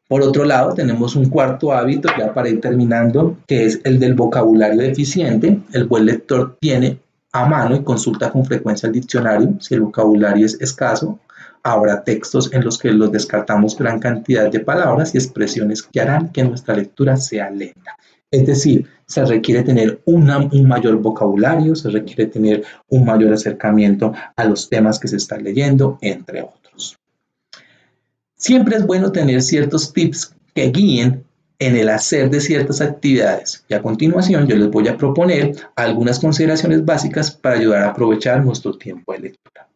Por otro lado, tenemos un cuarto hábito, ya para ir terminando, que es el del vocabulario deficiente. El buen lector tiene a mano y consulta con frecuencia el diccionario. Si el vocabulario es escaso, habrá textos en los que los descartamos gran cantidad de palabras y expresiones que harán que nuestra lectura sea lenta. Es decir, se requiere tener un mayor vocabulario, se requiere tener un mayor acercamiento a los temas que se están leyendo, entre otros. Siempre es bueno tener ciertos tips que guíen en el hacer de ciertas actividades. Y a continuación yo les voy a proponer algunas consideraciones básicas para ayudar a aprovechar nuestro tiempo de lectura.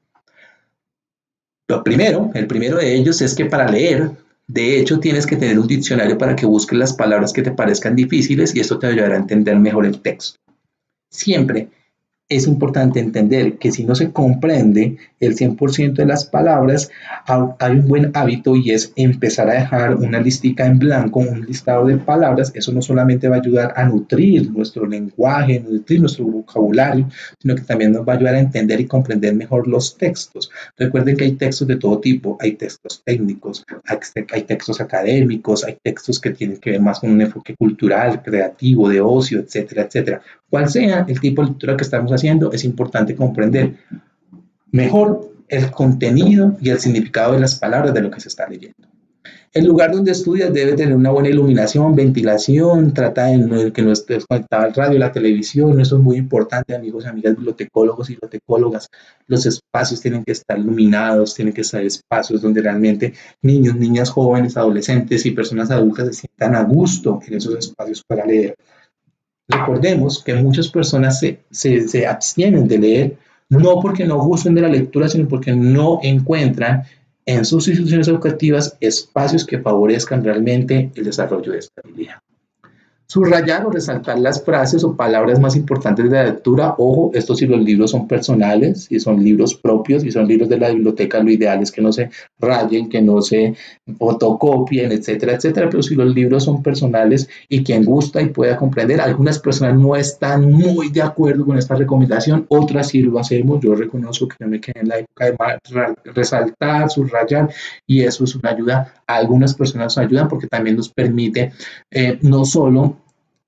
El primero de ellos es que para leer, de hecho, tienes que tener un diccionario para que busques las palabras que te parezcan difíciles y esto te ayudará a entender mejor el texto. Siempre es importante entender que si no se comprende el 100% de las palabras, hay un buen hábito y es empezar a dejar una listica en blanco, un listado de palabras. Eso no solamente va a ayudar a nutrir nuestro lenguaje, nutrir nuestro vocabulario, sino que también nos va a ayudar a entender y comprender mejor los textos. Recuerden que hay textos de todo tipo, hay textos técnicos, hay textos académicos, hay textos que tienen que ver más con un enfoque cultural, creativo, de ocio, etcétera, etcétera. Cual sea el tipo de lectura que estamos haciendo, es importante comprender mejor el contenido y el significado de las palabras de lo que se está leyendo. El lugar donde estudias debe tener una buena iluminación, ventilación, trata de que no estés conectado al radio, la televisión. Eso es muy importante, amigos y amigas bibliotecólogos y bibliotecólogas. Los espacios tienen que estar iluminados, tienen que ser espacios donde realmente niños, niñas, jóvenes, adolescentes y personas adultas se sientan a gusto en esos espacios para leer. Recordemos que muchas personas se abstienen de leer, no porque no gusten de la lectura, sino porque no encuentran en sus instituciones educativas espacios que favorezcan realmente el desarrollo de esta habilidad. Subrayar o resaltar las frases o palabras más importantes de la lectura. Ojo, esto si los libros son personales, si son libros propios, si son libros de la biblioteca, lo ideal es que no se rayen, que no se fotocopien, etcétera, etcétera. Pero si los libros son personales y quien gusta y pueda comprender, algunas personas no están muy de acuerdo con esta recomendación, otras sí lo hacemos. Yo reconozco que yo me quedé en la época de resaltar, subrayar, y eso es una ayuda. A algunas personas nos ayudan porque también nos permite no solo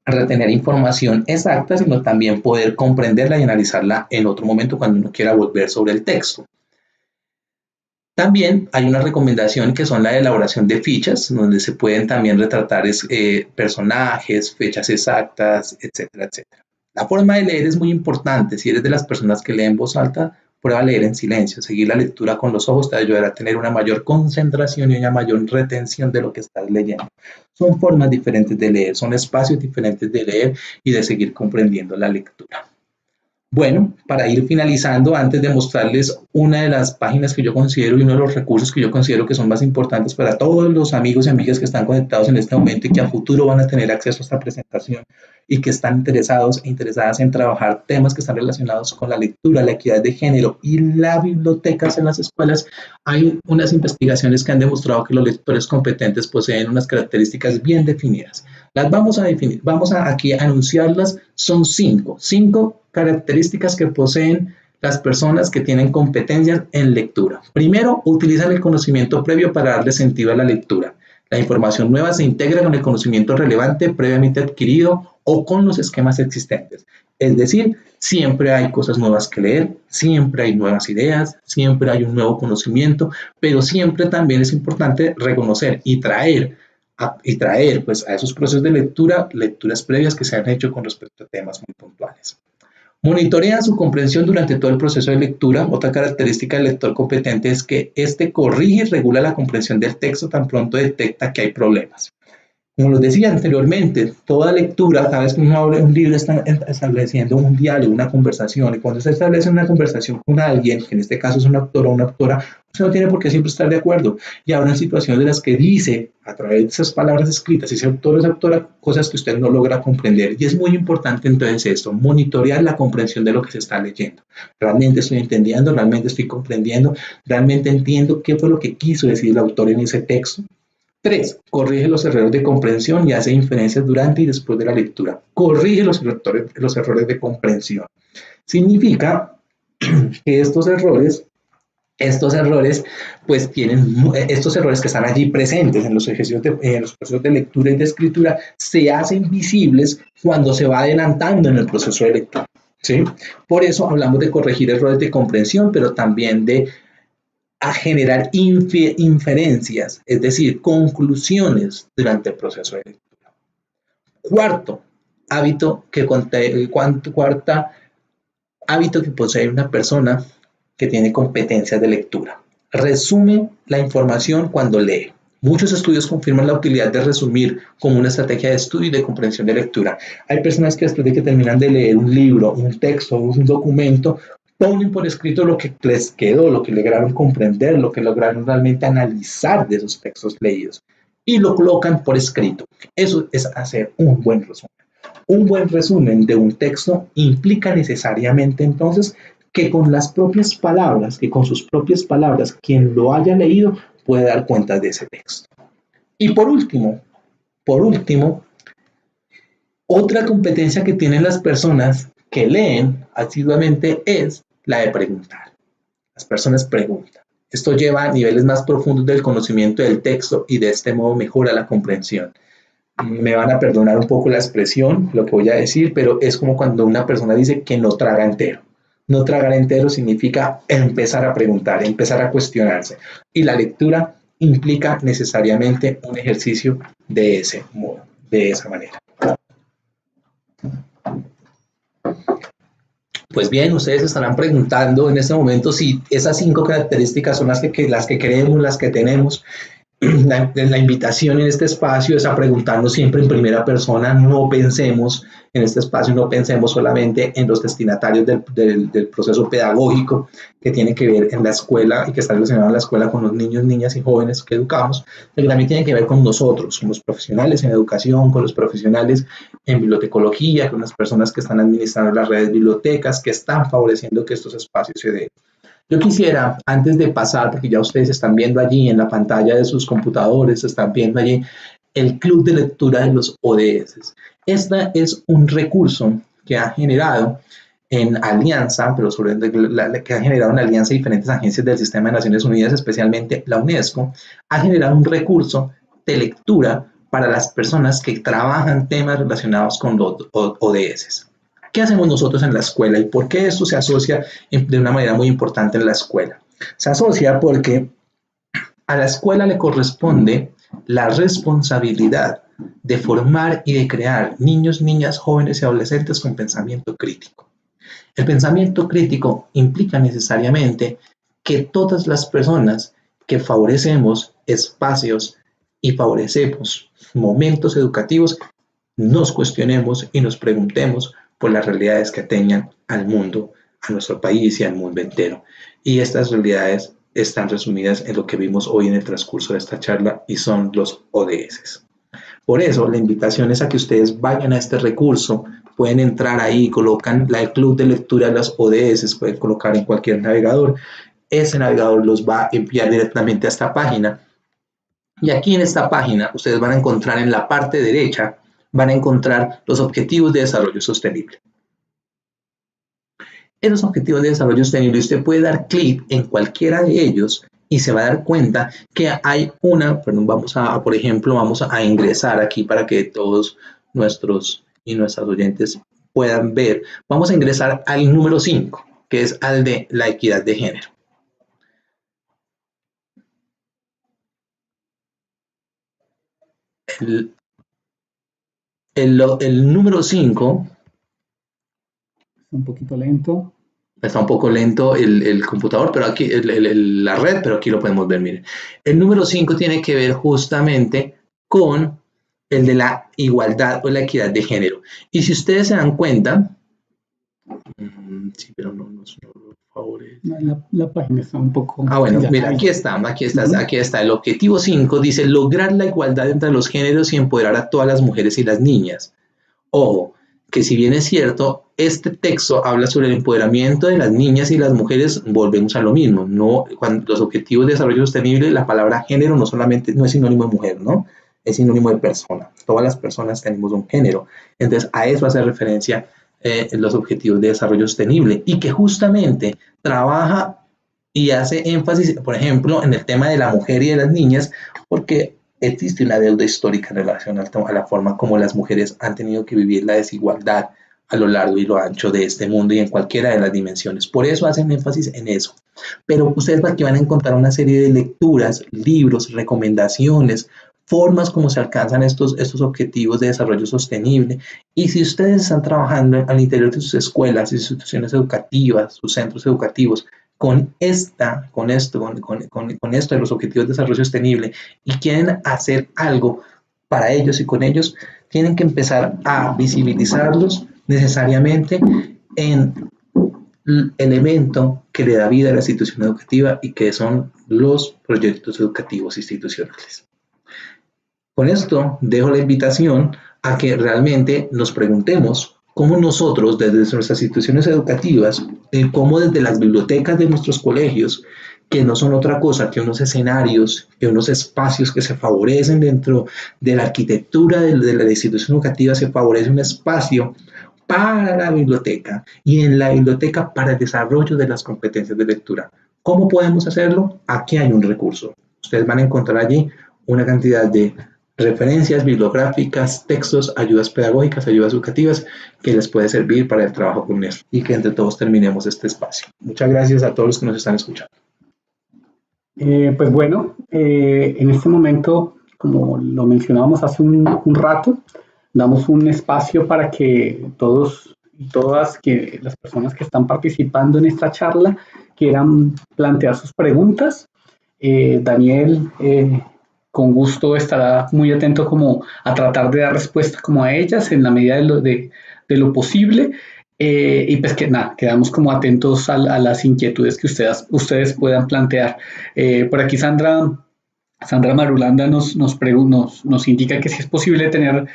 retener información exacta, sino también poder comprenderla y analizarla en otro momento cuando uno quiera volver sobre el texto. También hay una recomendación que son la elaboración de fichas, donde se pueden también retratar personajes, fechas exactas, etcétera, etcétera. La forma de leer es muy importante. Si eres de las personas que leen en voz alta, prueba a leer en silencio. Seguir la lectura con los ojos te ayudará a tener una mayor concentración y una mayor retención de lo que estás leyendo. Son formas diferentes de leer, son espacios diferentes de leer y de seguir comprendiendo la lectura. Bueno, para ir finalizando, antes de mostrarles una de las páginas que yo considero y uno de los recursos que yo considero que son más importantes para todos los amigos y amigas que están conectados en este momento y que a futuro van a tener acceso a esta presentación y que están interesados e interesadas en trabajar temas que están relacionados con la lectura, la equidad de género y las bibliotecas en las escuelas, hay unas investigaciones que han demostrado que los lectores competentes poseen unas características bien definidas. Las vamos a definir, vamos a aquí a anunciarlas. Son cinco características que poseen las personas que tienen competencias en lectura. Primero, utilizan el conocimiento previo para darle sentido a la lectura. La información nueva se integra con el conocimiento relevante previamente adquirido o con los esquemas existentes. Es decir, siempre hay cosas nuevas que leer, siempre hay nuevas ideas, siempre hay un nuevo conocimiento, pero siempre también es importante reconocer y traer pues, a esos procesos de lectura, lecturas previas que se han hecho con respecto a temas muy puntuales. Monitorea su comprensión durante todo el proceso de lectura. Otra característica del lector competente es que éste corrige y regula la comprensión del texto tan pronto detecta que hay problemas. Como les decía anteriormente, toda lectura, cada vez que uno abre un libro, está estableciendo un diálogo, una conversación. Y cuando se establece una conversación con alguien, que en este caso es un actor o una actora, usted no tiene por qué siempre estar de acuerdo. Y habrá situaciones de las que dice, a través de esas palabras escritas, ese autor o esa autora, cosas que usted no logra comprender. Y es muy importante entonces esto, monitorear la comprensión de lo que se está leyendo. ¿Realmente estoy entendiendo? ¿Realmente estoy comprendiendo? ¿Realmente entiendo qué fue lo que quiso decir el autor en ese texto? 3. Corrige los errores de comprensión y hace inferencias durante y después de la lectura. Corrige los errores de comprensión. Significa que estos errores, pues tienen estos errores que están allí presentes en los procesos de lectura y de escritura, se hacen visibles cuando se va adelantando en el proceso de lectura, ¿sí? Por eso hablamos de corregir errores de comprensión, pero también de a generar inferencias, es decir, conclusiones durante el proceso de lectura. Cuarto hábito que posee una persona que tiene competencias de lectura. Resume la información cuando lee. Muchos estudios confirman la utilidad de resumir como una estrategia de estudio y de comprensión de lectura. Hay personas que después de que terminan de leer un libro, un texto, un documento, ponen por escrito lo que les quedó, lo que lograron comprender, lo que lograron realmente analizar de esos textos leídos y lo colocan por escrito. Eso es hacer un buen resumen. Un buen resumen de un texto implica necesariamente entonces que con las propias palabras, que con sus propias palabras, quien lo haya leído puede dar cuenta de ese texto. Y por último, otra competencia que tienen las personas que leen asiduamente es la de preguntar. Las personas preguntan. Esto lleva a niveles más profundos del conocimiento del texto y de este modo mejora la comprensión. Me van a perdonar un poco la expresión, lo que voy a decir, pero es como cuando una persona dice que no traga entero. No tragar entero significa empezar a preguntar, empezar a cuestionarse. Y la lectura implica necesariamente un ejercicio de ese modo, de esa manera. Pues bien, ustedes estarán preguntando en este momento si esas 5 características son las que queremos, las que tenemos. La invitación en este espacio es a preguntarnos siempre en primera persona. No pensemos en este espacio, no pensemos solamente en los destinatarios del proceso pedagógico que tiene que ver en la escuela y que está relacionado en la escuela con los niños, niñas y jóvenes que educamos, pero también tiene que ver con nosotros, con los profesionales en educación, con los profesionales en bibliotecología, con las personas que están administrando las redes bibliotecas, que están favoreciendo que estos espacios se den. Yo quisiera, antes de pasar, porque ya ustedes están viendo allí en la pantalla de sus computadores, están viendo allí el Club de Lectura de los ODS. Este es un recurso que ha generado en alianza, pero sobre que ha generado en alianza diferentes agencias del Sistema de Naciones Unidas, especialmente la UNESCO, ha generado un recurso de lectura para las personas que trabajan temas relacionados con los ODS. ¿Qué hacemos nosotros en la escuela y por qué esto se asocia de una manera muy importante en la escuela? Se asocia porque a la escuela le corresponde la responsabilidad de formar y de crear niños, niñas, jóvenes y adolescentes con pensamiento crítico. El pensamiento crítico implica necesariamente que todas las personas que favorecemos espacios y favorecemos momentos educativos nos cuestionemos y nos preguntemos por las realidades que atañen al mundo, a nuestro país y al mundo entero. Y estas realidades están resumidas en lo que vimos hoy en el transcurso de esta charla y son los ODS. Por eso, la invitación es a que ustedes vayan a este recurso, pueden entrar ahí, colocan el Club de Lectura de los ODS, pueden colocar en cualquier navegador. Ese navegador los va a enviar directamente a esta página. Y aquí en esta página, ustedes van a encontrar en la parte derecha, van a encontrar los Objetivos de Desarrollo Sostenible. Esos objetivos de desarrollo sostenible, usted puede dar clic en cualquiera de ellos y se va a dar cuenta que hay por ejemplo, vamos a ingresar aquí para que todos nuestros y nuestras oyentes puedan ver. Vamos a ingresar al número 5, que es al de la equidad de género. El número 5. Un poquito lento. Está un poco lento el computador, pero aquí la red, pero aquí lo podemos ver, miren. El número 5 tiene que ver justamente con el de la igualdad o la equidad de género. Y si ustedes se dan cuenta, sí, pero no lo favorece. La página está un poco... Bueno, mira, aquí está. El objetivo 5 dice lograr la igualdad entre los géneros y empoderar a todas las mujeres y las niñas. Ojo, que si bien es cierto, este texto habla sobre el empoderamiento de las niñas y las mujeres, volvemos a lo mismo. Cuando los objetivos de desarrollo sostenible, la palabra género no es sinónimo de mujer, ¿no? Es sinónimo de persona. Todas las personas tenemos un género. Entonces, a eso hace referencia los objetivos de desarrollo sostenible, y que justamente trabaja y hace énfasis, por ejemplo, en el tema de la mujer y de las niñas, porque existe una deuda histórica en relación a la forma como las mujeres han tenido que vivir la desigualdad a lo largo y lo ancho de este mundo y en cualquiera de las dimensiones. Por eso hacen énfasis en eso. Pero ustedes aquí van a encontrar una serie de lecturas, libros, recomendaciones, formas como se alcanzan estos objetivos de desarrollo sostenible. Y si ustedes están trabajando al interior de sus escuelas, instituciones educativas, sus centros educativos, con esto de los objetivos de desarrollo sostenible, y quieren hacer algo para ellos y con ellos, tienen que empezar a visibilizarlos necesariamente en el elemento que le da vida a la institución educativa, y que son los proyectos educativos institucionales. Con esto dejo la invitación a que realmente nos preguntemos cómo nosotros desde nuestras instituciones educativas, cómo desde las bibliotecas de nuestros colegios, que no son otra cosa que unos escenarios, que unos espacios que se favorecen dentro de la arquitectura de la institución educativa, se favorece un espacio para la biblioteca, y en la biblioteca para el desarrollo de las competencias de lectura. ¿Cómo podemos hacerlo? Aquí hay un recurso. Ustedes van a encontrar allí una cantidad de referencias bibliográficas, textos, ayudas pedagógicas, ayudas educativas, que les puede servir para el trabajo con esto, y que entre todos terminemos este espacio. Muchas gracias a todos los que nos están escuchando. Pues bueno, en este momento, como lo mencionábamos hace un rato, damos un espacio para que todos y todas las personas que están participando en esta charla quieran plantear sus preguntas. Daniel, con gusto estará muy atento como a tratar de dar respuesta como a ellas en la medida de lo posible. Y pues que nada, quedamos como atentos a las inquietudes que ustedes puedan plantear. Por aquí Sandra Marulanda nos indica que si es posible tener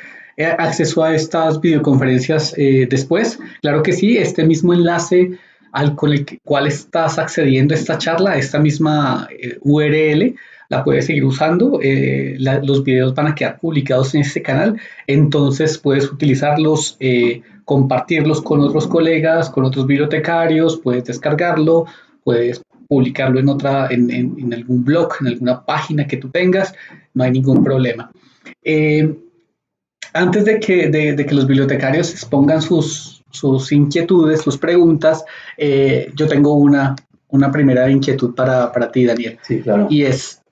acceso a estas videoconferencias después. Claro que sí, este mismo enlace con el cual estás accediendo a esta charla, esta misma URL, la puedes seguir usando. Los videos van a quedar publicados en este canal, entonces puedes utilizarlos, compartirlos con otros colegas, con otros bibliotecarios, puedes descargarlo, puedes publicarlo en algún blog, en alguna página que tú tengas, no hay ningún problema. Antes de que los bibliotecarios expongan sus inquietudes, sus preguntas, yo tengo una primera inquietud para ti, Daniel. Sí, claro. Y es,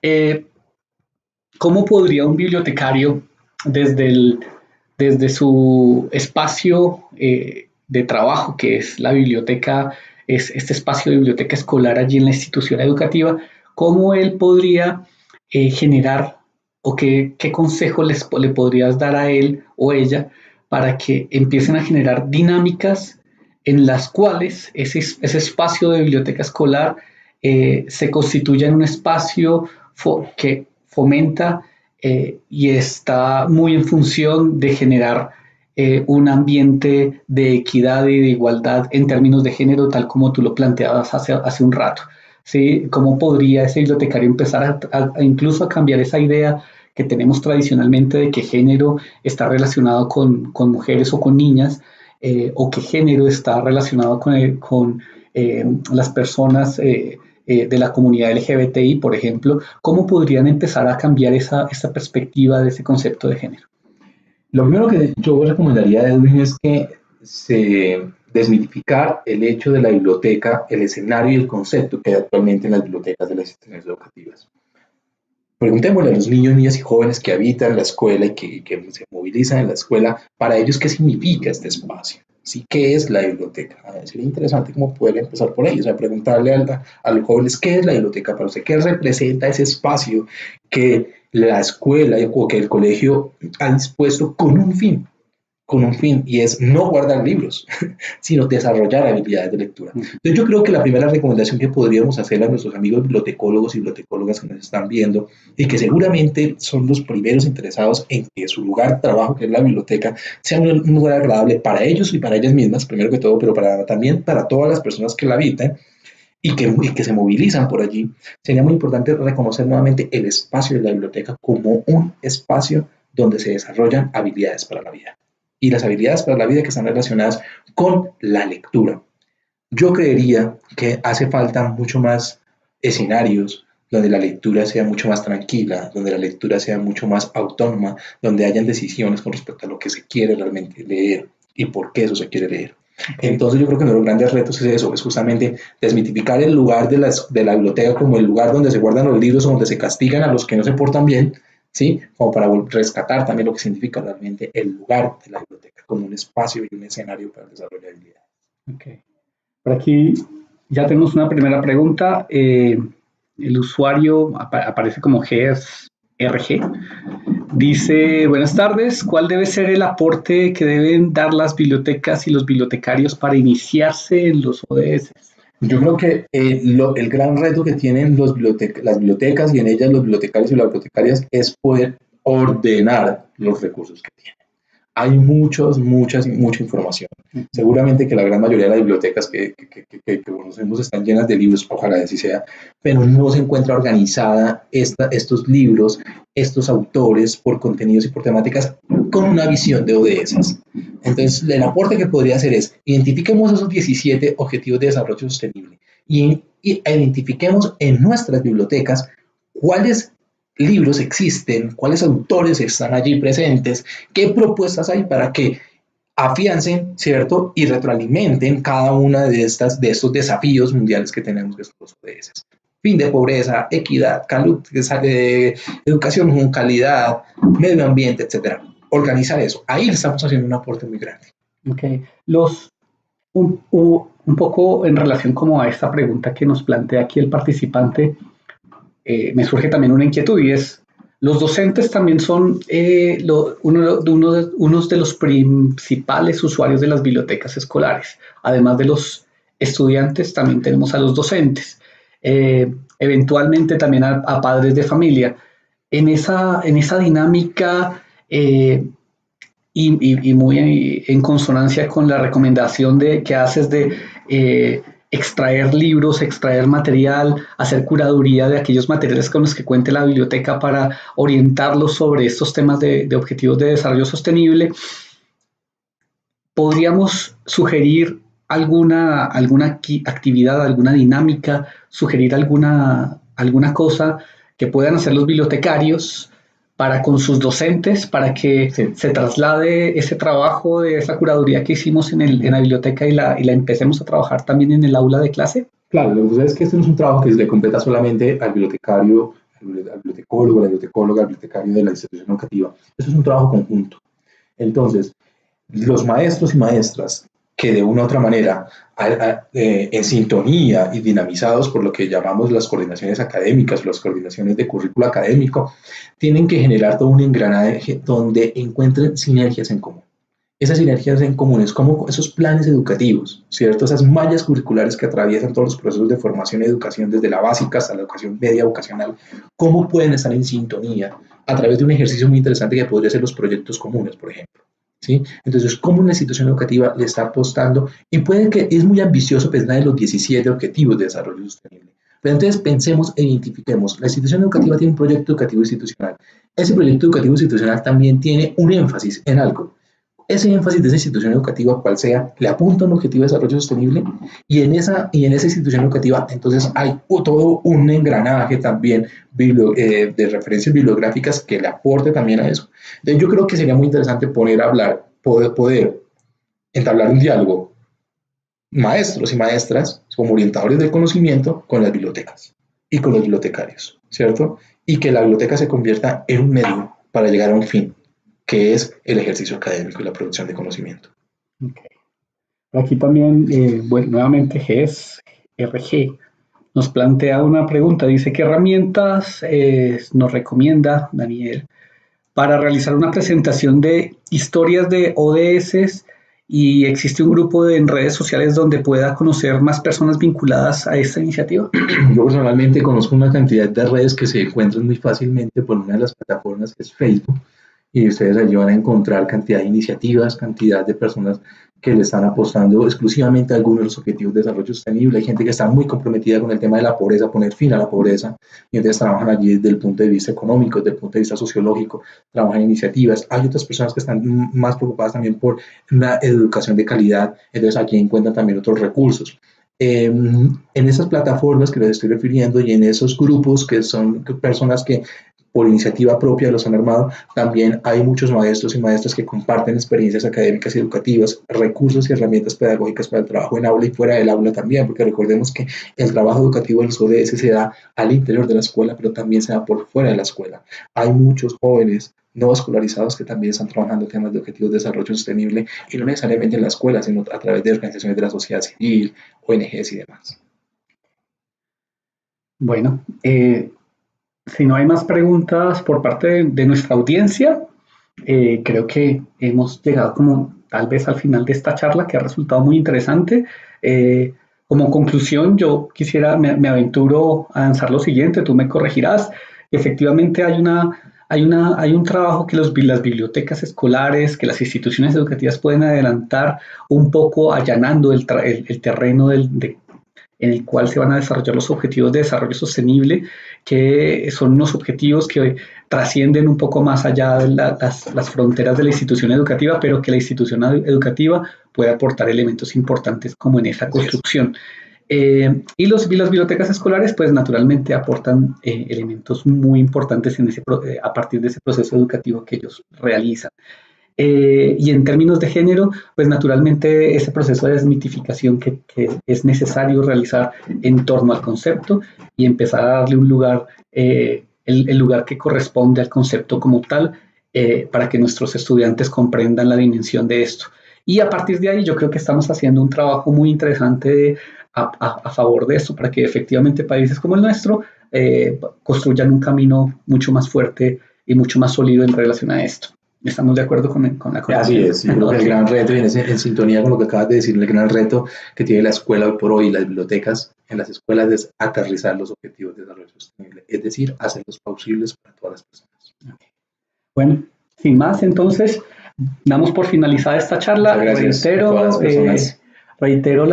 ¿cómo podría un bibliotecario desde su espacio de trabajo, que es la biblioteca, es este espacio de biblioteca escolar allí en la institución educativa, cómo él podría generar, o qué consejo le podrías dar a él o ella para que empiecen a generar dinámicas en las cuales ese espacio de biblioteca escolar se constituya en un espacio que fomenta y está muy en función de generar un ambiente de equidad y de igualdad en términos de género, tal como tú lo planteabas hace un rato? ¿Sí? ¿Cómo podría ese bibliotecario empezar incluso a cambiar esa idea que tenemos tradicionalmente de que género está relacionado con mujeres o con niñas, o qué género está relacionado con las personas de la comunidad LGBTI, por ejemplo, ¿cómo podrían empezar a cambiar esa perspectiva de ese concepto de género? Lo primero que yo recomendaría, Edwin, es que se desmitificar el hecho de la biblioteca, el escenario y el concepto que hay actualmente en las bibliotecas de las instituciones educativas. Preguntémosle a los niños, niñas y jóvenes que habitan la escuela y que se movilizan en la escuela, para ellos, ¿qué significa este espacio? ¿Sí? ¿Qué es la biblioteca? Sería interesante cómo poder empezar por ahí, o sea, preguntarle a los jóvenes qué es la biblioteca para usted, qué representa ese espacio que la escuela o que el colegio ha dispuesto con un fin, y es no guardar libros, sino desarrollar habilidades de lectura. Entonces yo creo que la primera recomendación que podríamos hacer a nuestros amigos bibliotecólogos y bibliotecólogas que nos están viendo y que seguramente son los primeros interesados en que su lugar de trabajo, que es la biblioteca, sea un lugar agradable para ellos y para ellas mismas, primero que todo, pero también para todas las personas que la habitan y que se movilizan por allí, sería muy importante reconocer nuevamente el espacio de la biblioteca como un espacio donde se desarrollan habilidades para la vida. Y las habilidades para la vida que están relacionadas con la lectura. Yo creería que hace falta mucho más escenarios donde la lectura sea mucho más tranquila, donde la lectura sea mucho más autónoma, donde hayan decisiones con respecto a lo que se quiere realmente leer y por qué eso se quiere leer. Entonces yo creo que uno de los grandes retos es eso, es justamente desmitificar el lugar de la biblioteca como el lugar donde se guardan los libros o donde se castigan a los que no se portan bien, ¿sí? Como para rescatar también lo que significa realmente el lugar de la biblioteca como un espacio y un escenario para el desarrollo de habilidades. Okay. Por aquí ya tenemos una primera pregunta. El usuario aparece como GSRG. Dice, buenas tardes, ¿cuál debe ser el aporte que deben dar las bibliotecas y los bibliotecarios para iniciarse en los ODS? Yo creo que el gran reto que tienen las bibliotecas y en ellas los bibliotecarios y las bibliotecarias es poder ordenar los recursos que tienen. Hay mucha información. Seguramente que la gran mayoría de las bibliotecas que conocemos están llenas de libros, ojalá así sea, pero no se encuentra organizada estos libros, estos autores por contenidos y por temáticas con una visión de ODS. Entonces, el aporte que podría hacer es identifiquemos esos 17 objetivos de desarrollo sostenible y identifiquemos en nuestras bibliotecas cuáles libros existen, cuáles autores están allí presentes, qué propuestas hay para que afiancen, ¿cierto? Y retroalimenten cada una de estos desafíos mundiales que tenemos, que son los ODS. Fin de pobreza, equidad, educación con calidad, medio ambiente, etc. Organizar eso. Ahí estamos haciendo un aporte muy grande. Okay. Un poco en relación como a esta pregunta que nos plantea aquí el participante, me surge también una inquietud y es, los docentes también son unos de los principales usuarios de las bibliotecas escolares. Además de los estudiantes, también tenemos a los docentes, eventualmente también a padres de familia. En esa dinámica y muy en consonancia con la recomendación que haces de extraer libros, extraer material, hacer curaduría de aquellos materiales con los que cuente la biblioteca para orientarlos sobre estos temas de objetivos de desarrollo sostenible, ¿podríamos sugerir alguna actividad, alguna dinámica, sugerir alguna cosa que puedan hacer los bibliotecarios para con sus docentes, para que se traslade ese trabajo de esa curaduría que hicimos en la biblioteca y la empecemos a trabajar también en el aula de clase? Claro, lo que sucede es que este no es un trabajo que se le completa solamente al bibliotecario, al bibliotecólogo, al bibliotecario de la institución educativa. Eso es un trabajo conjunto. Entonces, los maestros y maestras que de una u otra manera, en sintonía y dinamizados por lo que llamamos las coordinaciones académicas, las coordinaciones de currículo académico, tienen que generar todo un engranaje donde encuentren sinergias en común. Esas sinergias en común es como esos planes educativos, ¿cierto? Esas mallas curriculares que atraviesan todos los procesos de formación y educación, desde la básica hasta la educación media vocacional, cómo pueden estar en sintonía a través de un ejercicio muy interesante que podría ser los proyectos comunes, por ejemplo. ¿Sí? Entonces, cómo una institución educativa le está apostando, y puede que es muy ambicioso pensar en los 17 objetivos de desarrollo sostenible, pero entonces pensemos e identifiquemos, la institución educativa tiene un proyecto educativo institucional, ese proyecto educativo institucional también tiene un énfasis en algo. ese énfasis de esa institución educativa, cual sea, le apunta a un objetivo de desarrollo sostenible, y en esa institución educativa entonces hay todo un engranaje también de referencias bibliográficas que le aporte también a eso. Entonces yo creo que sería muy interesante poder entablar un diálogo, maestros y maestras como orientadores del conocimiento, con las bibliotecas y con los bibliotecarios, ¿cierto? Y que la biblioteca se convierta en un medio para llegar a un fin, que es el ejercicio académico y la producción de conocimiento. Okay. Aquí también, nuevamente RG nos plantea una pregunta. Dice, ¿qué herramientas nos recomienda Daniel para realizar una presentación de historias de ODS? ¿Y existe un grupo en redes sociales donde pueda conocer más personas vinculadas a esta iniciativa? Yo personalmente conozco una cantidad de redes que se encuentran muy fácilmente por una de las plataformas, que es Facebook, y ustedes allí van a encontrar cantidad de iniciativas, cantidad de personas que le están apostando exclusivamente a algunos de los objetivos de desarrollo sostenible. Hay gente que está muy comprometida con el tema de la pobreza, poner fin a la pobreza, y entonces trabajan allí desde el punto de vista económico, desde el punto de vista sociológico, trabajan en iniciativas. Hay otras personas que están más preocupadas también por una educación de calidad, entonces aquí encuentran también otros recursos. En esas plataformas que les estoy refiriendo y en esos grupos que son personas que por iniciativa propia los han armado, también hay muchos maestros y maestras que comparten experiencias académicas y educativas, recursos y herramientas pedagógicas para el trabajo en aula y fuera del aula también, porque recordemos que el trabajo educativo de los ODS se da al interior de la escuela, pero también se da por fuera de la escuela. Hay muchos jóvenes no escolarizados que también están trabajando temas de objetivos de desarrollo sostenible, y no necesariamente en la escuela, sino a través de organizaciones de la sociedad civil, ONGs y demás. Bueno, si no hay más preguntas por parte de nuestra audiencia, creo que hemos llegado como tal vez al final de esta charla, que ha resultado muy interesante. Como conclusión, yo me aventuro a lanzar lo siguiente, tú me corregirás. Efectivamente hay un trabajo que las bibliotecas escolares, que las instituciones educativas pueden adelantar un poco, allanando el terreno en el cual se van a desarrollar los objetivos de desarrollo sostenible, que son unos objetivos que trascienden un poco más allá de las fronteras de la institución educativa, pero que la institución educativa puede aportar elementos importantes como en esa construcción. Y las bibliotecas escolares, pues naturalmente aportan elementos muy importantes a partir de ese proceso educativo que ellos realizan. Y en términos de género, pues naturalmente ese proceso de desmitificación que es necesario realizar en torno al concepto y empezar a darle un lugar, el lugar que corresponde al concepto como tal, para que nuestros estudiantes comprendan la dimensión de esto. Y a partir de ahí yo creo que estamos haciendo un trabajo muy interesante a favor de esto, para que efectivamente países como el nuestro construyan un camino mucho más fuerte y mucho más sólido en relación a esto. ¿Estamos de acuerdo con la conversación? Así es, yo creo que el gran reto, y en sintonía con lo que acabas de decir, el gran reto que tiene la escuela hoy por hoy, las bibliotecas en las escuelas, es aterrizar los objetivos de desarrollo sostenible, es decir, hacerlos plausibles para todas las personas. Bueno, sin más, entonces, damos por finalizada esta charla. Reitero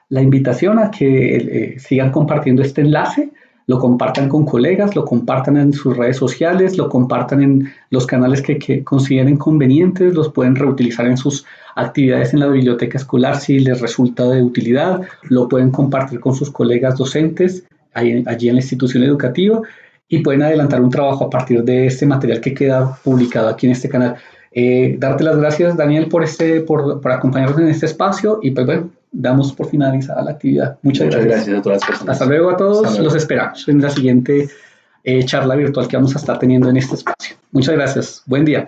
la invitación a que sigan compartiendo este enlace, lo compartan con colegas, lo compartan en sus redes sociales, lo compartan en los canales que consideren convenientes, los pueden reutilizar en sus actividades en la biblioteca escolar si les resulta de utilidad, lo pueden compartir con sus colegas docentes allí en la institución educativa, y pueden adelantar un trabajo a partir de este material que queda publicado aquí en este canal. Darte las gracias, Daniel, por acompañarnos en este espacio, y pues bueno, damos por finalizada la actividad. Muchas gracias a todas las personas. Hasta luego a todos. Los esperamos en la siguiente charla virtual que vamos a estar teniendo en este espacio. Muchas gracias. Buen día.